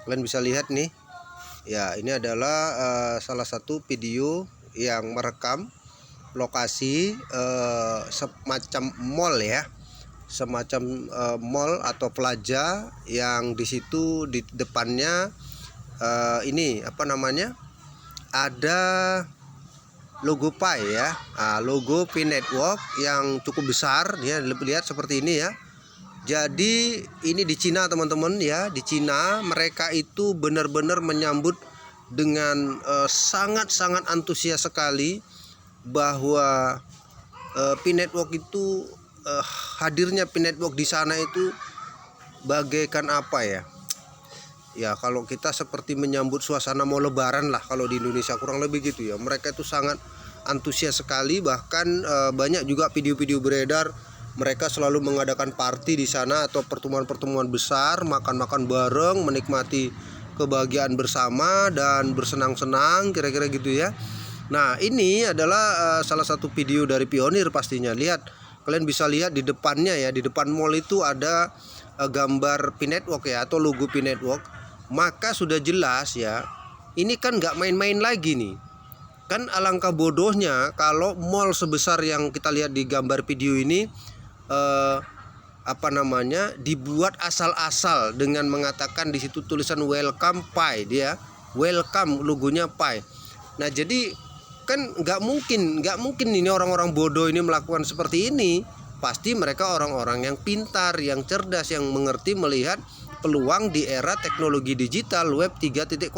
Kalian bisa lihat nih. Ya, ini adalah salah satu video yang merekam lokasi semacam mall ya. Semacam mall atau plaza yang di situ di depannya ini apa namanya? Ada logo Pi ya. Logo Pi Network yang cukup besar ya, lihat seperti ini ya. Jadi ini di Cina teman-teman ya, di Cina mereka itu benar-benar menyambut dengan sangat-sangat antusias sekali bahwa Pi Network itu hadirnya Pi Network di sana itu bagaikan apa ya? Ya kalau kita seperti menyambut suasana mau lebaran lah kalau di Indonesia, kurang lebih gitu ya. Mereka itu sangat antusias sekali, bahkan banyak juga video-video beredar mereka selalu mengadakan party di sana atau pertemuan-pertemuan besar, makan-makan bareng, menikmati kebahagiaan bersama dan bersenang-senang, kira-kira gitu ya. Nah, ini adalah salah satu video dari Pionir pastinya. Lihat, kalian bisa lihat di depannya ya, di depan mall itu ada gambar Pi Network ya, atau logo Pi Network. Maka sudah jelas ya, ini kan nggak main-main lagi nih. Kan alangkah bodohnya kalau mall sebesar yang kita lihat di gambar video ini dibuat asal-asal dengan mengatakan di situ tulisan welcome Pi, dia welcome, logonya Pi. Nah, jadi kan nggak mungkin ini orang-orang bodoh ini melakukan seperti ini. Pasti mereka orang-orang yang pintar, yang cerdas, yang mengerti melihat peluang di era teknologi digital web 3.0.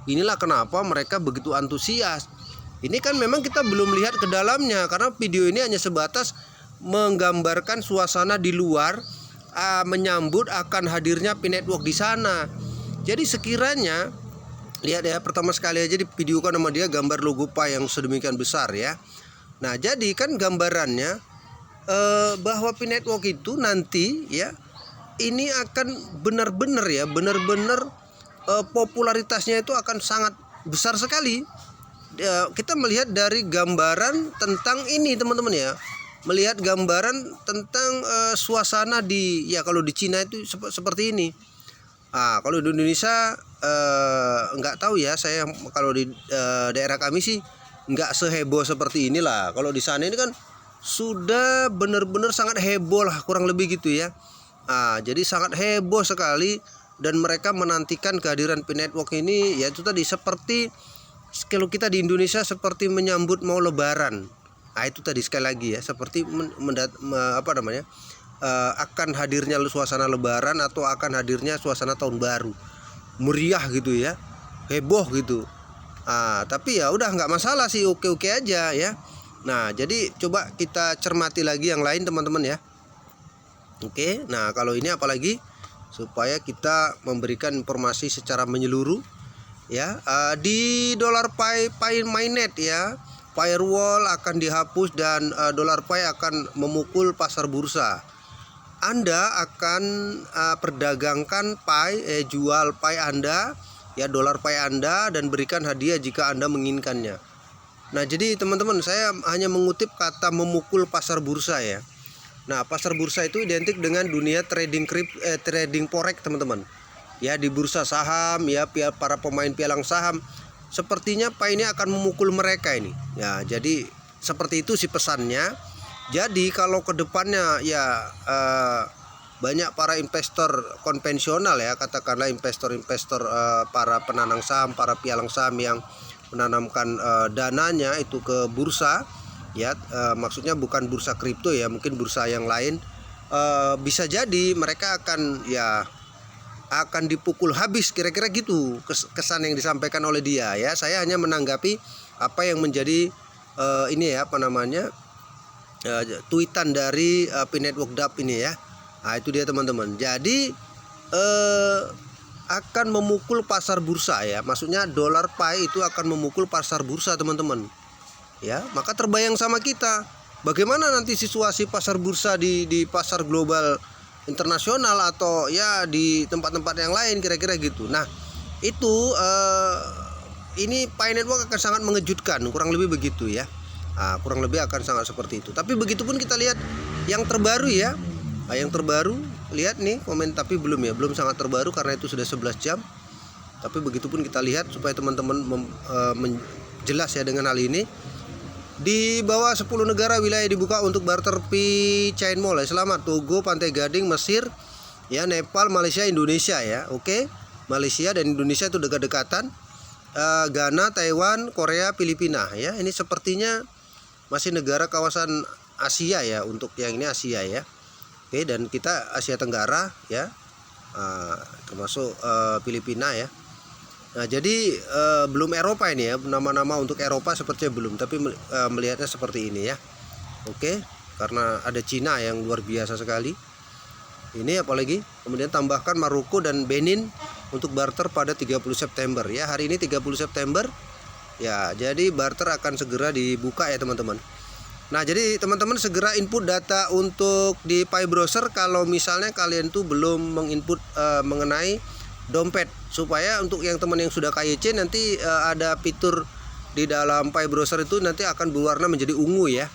Inilah kenapa mereka begitu antusias. Ini kan memang kita belum lihat ke dalamnya karena video ini hanya sebatas menggambarkan suasana di luar, menyambut akan hadirnya Pi Network di sana. Jadi sekiranya lihat ya, pertama sekali aja di video kan sama dia gambar logo Pi yang sedemikian besar ya. Nah, jadi kan gambarannya bahwa Pi Network itu nanti ya, ini akan benar-benar popularitasnya itu akan sangat besar sekali. Kita melihat dari gambaran tentang ini teman-teman ya, melihat gambaran tentang suasana di ya, kalau di Cina itu seperti ini. Kalau di Indonesia nggak tahu ya, saya kalau di daerah kami sih nggak seheboh seperti inilah. Kalau di sana ini kan sudah benar-benar sangat heboh lah, kurang lebih gitu ya. Jadi sangat heboh sekali dan mereka menantikan kehadiran Pi Network ini, yaitu tadi seperti kalau kita di Indonesia seperti menyambut mau lebaran. Itu tadi sekali lagi ya, seperti akan hadirnya suasana lebaran atau akan hadirnya suasana tahun baru. Meriah gitu ya, heboh gitu. Tapi ya udah, nggak masalah sih, oke-oke aja ya. Nah, jadi coba kita cermati lagi yang lain teman-teman ya. Oke, nah kalau ini apalagi supaya kita memberikan informasi secara menyeluruh ya. Di $Pi mainnet ya, firewall akan dihapus dan $Pi akan memukul pasar bursa. Anda akan perdagangkan Pi, jual Pi Anda ya, Pi Anda, dan berikan hadiah jika Anda menginginkannya. Nah, jadi teman-teman, saya hanya mengutip kata memukul pasar bursa ya. Nah, pasar bursa itu identik dengan dunia trading forex teman-teman. Ya, di bursa saham ya, para pemain pialang saham. Sepertinya Pi ini akan memukul mereka ini. Ya, jadi seperti itu sih pesannya. Jadi kalau kedepannya ya banyak para investor konvensional ya, katakanlah investor-investor para penanam saham, para pialang saham yang menanamkan dananya itu ke bursa ya, maksudnya bukan bursa kripto ya, mungkin bursa yang lain, bisa jadi mereka akan dipukul habis, kira-kira gitu kesan yang disampaikan oleh dia ya. Saya hanya menanggapi apa yang menjadi tweetan dari Pi Network DApp ini ya. Itu dia teman-teman. Jadi akan memukul pasar bursa ya, maksudnya Pi itu akan memukul pasar bursa teman-teman ya. Maka terbayang sama kita bagaimana nanti situasi pasar bursa di pasar global internasional atau ya di tempat-tempat yang lain, kira-kira gitu. Nah, itu ini Pi Network akan sangat mengejutkan, kurang lebih begitu ya. Kurang lebih akan sangat seperti itu. Tapi begitupun kita lihat yang terbaru ya. Yang terbaru, lihat nih komen, tapi belum ya, belum sangat terbaru karena itu sudah 11 jam. Tapi begitupun kita lihat supaya teman-teman jelas ya dengan hal ini. Di bawah 10 negara wilayah dibuka untuk barter Chain Mall ya. Selamat Togo, Pantai Gading, Mesir, ya, Nepal, Malaysia, Indonesia ya. Oke. Malaysia dan Indonesia itu dekat-dekatan. Ghana, Taiwan, Korea, Filipina ya. Ini sepertinya masih negara kawasan Asia ya, untuk yang ini Asia ya. Oke, dan kita Asia Tenggara ya, termasuk Filipina ya. Nah, jadi belum Eropa ini ya, nama-nama untuk Eropa sepertinya belum, tapi melihatnya seperti ini ya. Oke, karena ada Cina yang luar biasa sekali. Ini apalagi, kemudian tambahkan Maroko dan Benin untuk barter pada 30 September ya. Hari ini 30 September ya, jadi barter akan segera dibuka ya teman-teman. Nah, jadi teman-teman segera input data untuk di Pi Browser kalau misalnya kalian tuh belum menginput mengenai dompet, supaya untuk yang teman yang sudah KYC nanti ada fitur di dalam Pi Browser itu nanti akan berwarna menjadi ungu ya.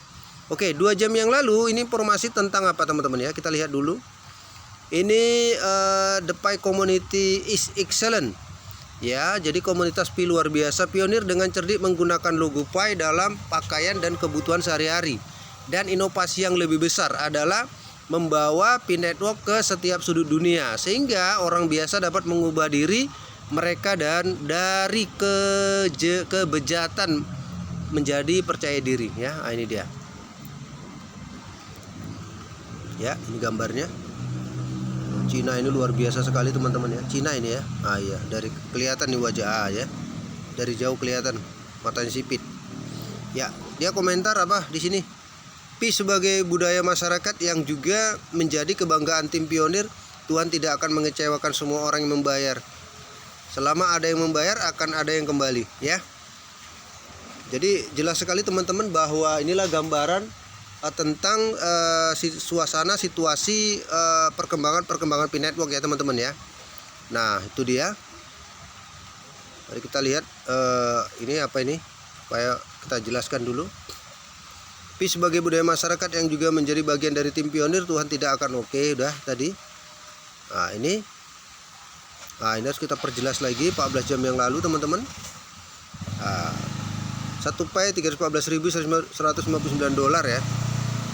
Oke, 2 jam yang lalu ini informasi tentang apa teman-teman ya, kita lihat dulu. Ini the Pi community is excellent. Ya, jadi komunitas Pi luar biasa, pionir dengan cerdik menggunakan logo Pi dalam pakaian dan kebutuhan sehari-hari. Dan inovasi yang lebih besar adalah membawa Pi Network ke setiap sudut dunia, sehingga orang biasa dapat mengubah diri mereka dan dari kebejatan menjadi percaya diri ya. Ini dia. Ya, ini gambarnya. Cina ini luar biasa sekali teman-teman ya. Cina ini ya. Iya, dari kelihatan nih wajah ya. Dari jauh kelihatan matanya sipit. Ya, dia komentar apa di sini? Pi sebagai budaya masyarakat yang juga menjadi kebanggaan tim pionir, Tuhan tidak akan mengecewakan semua orang yang membayar. Selama ada yang membayar akan ada yang kembali ya. Jadi jelas sekali teman-teman bahwa inilah gambaran tentang suasana situasi perkembangan Pi Network ya teman-teman ya. Nah, itu dia. Mari kita lihat ini apa ini, supaya kita jelaskan dulu. Pi sebagai budaya masyarakat yang juga menjadi bagian dari tim pionir, Tuhan tidak akan. Oke, udah tadi. Nah, ini harus kita perjelas lagi 14 jam yang lalu teman-teman. 1 Pi $314.159 ya.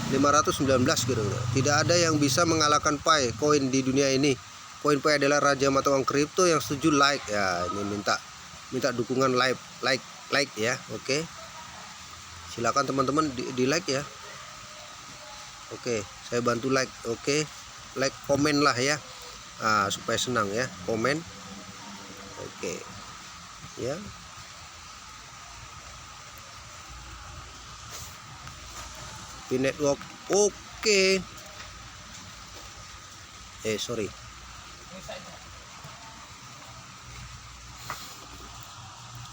519 gitu. Tidak ada yang bisa mengalahkan Pi koin di dunia ini. Koin Pi adalah raja mata uang kripto yang setuju like ya. Ini minta dukungan like ya. Oke. Silakan teman-teman di like ya. Oke, saya bantu like. Oke. Like, komen lah ya. Supaya senang ya, komen. Oke. Ya. Pi Network oke. Sorry.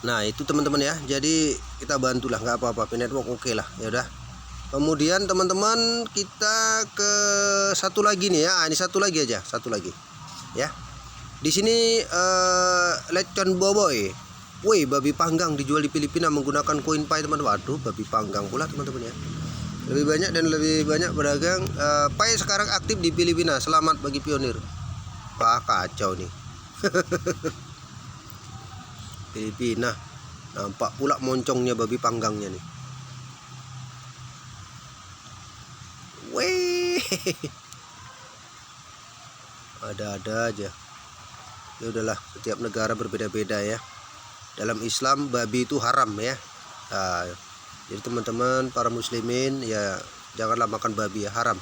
Nah, itu teman-teman ya. Jadi kita bantulah, nggak apa-apa. Pi Network oke lah. Ya udah. Kemudian teman-teman kita ke satu lagi nih ya. Ini satu lagi aja, satu lagi. Ya. Di sini Lechon Boboy. Woi, babi panggang dijual di Filipina menggunakan koin Pi teman-teman. Waduh, babi panggang pula teman-teman ya. Lebih banyak pedagang Pi sekarang aktif di Filipina. Selamat bagi pionir. Wah, kacau nih. Filipina. Nampak pula moncongnya babi panggangnya nih. Weh. Ada-ada aja. Ya udahlah, setiap negara berbeda-beda ya. Dalam Islam babi itu haram ya. Jadi teman-teman para muslimin ya, janganlah makan babi ya, haram.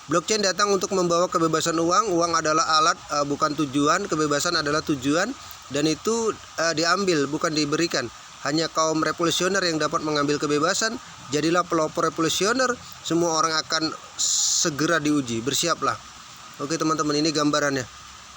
Blockchain datang untuk membawa kebebasan uang. Uang adalah alat, bukan tujuan. Kebebasan adalah tujuan, dan itu diambil bukan diberikan. Hanya kaum revolusioner yang dapat mengambil kebebasan. Jadilah pelopor revolusioner. Semua orang akan segera diuji. Bersiaplah. Oke teman-teman, ini gambarannya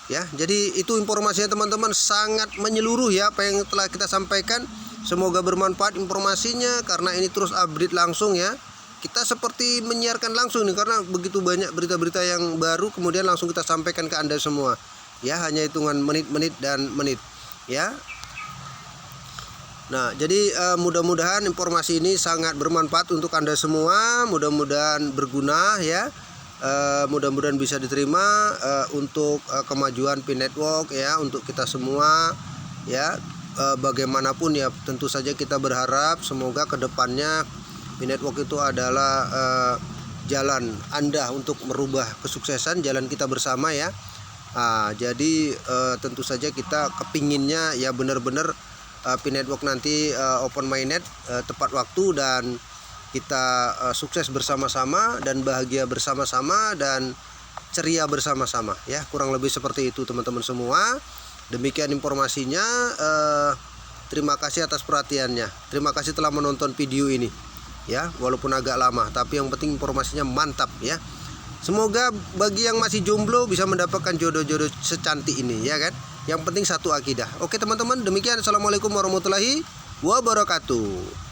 ya. Jadi itu informasinya teman-teman, sangat menyeluruh ya apa yang telah kita sampaikan. Semoga bermanfaat informasinya, karena ini terus update langsung ya. Kita seperti menyiarkan langsung nih, karena begitu banyak berita-berita yang baru, kemudian langsung kita sampaikan ke Anda semua. Ya, hanya hitungan menit-menit dan menit ya. Nah, jadi mudah-mudahan informasi ini sangat bermanfaat untuk Anda semua, mudah-mudahan berguna ya. Mudah-mudahan bisa diterima untuk kemajuan Pi Network ya, untuk kita semua ya. Bagaimanapun ya, tentu saja kita berharap semoga kedepannya Pi Network itu adalah jalan Anda untuk merubah kesuksesan, jalan kita bersama ya. Jadi tentu saja kita kepinginnya ya benar-benar Pi Network nanti open mainnet tepat waktu, dan kita sukses bersama-sama dan bahagia bersama-sama dan ceria bersama-sama ya. Kurang lebih seperti itu teman-teman semua. Demikian informasinya. Terima kasih atas perhatiannya. Terima kasih telah menonton video ini ya, walaupun agak lama, tapi yang penting informasinya mantap ya. Semoga bagi yang masih jomblo bisa mendapatkan jodoh-jodoh secantik ini ya kan. Yang penting satu akidah. Oke teman-teman, demikian. Assalamualaikum warahmatullahi wabarakatuh.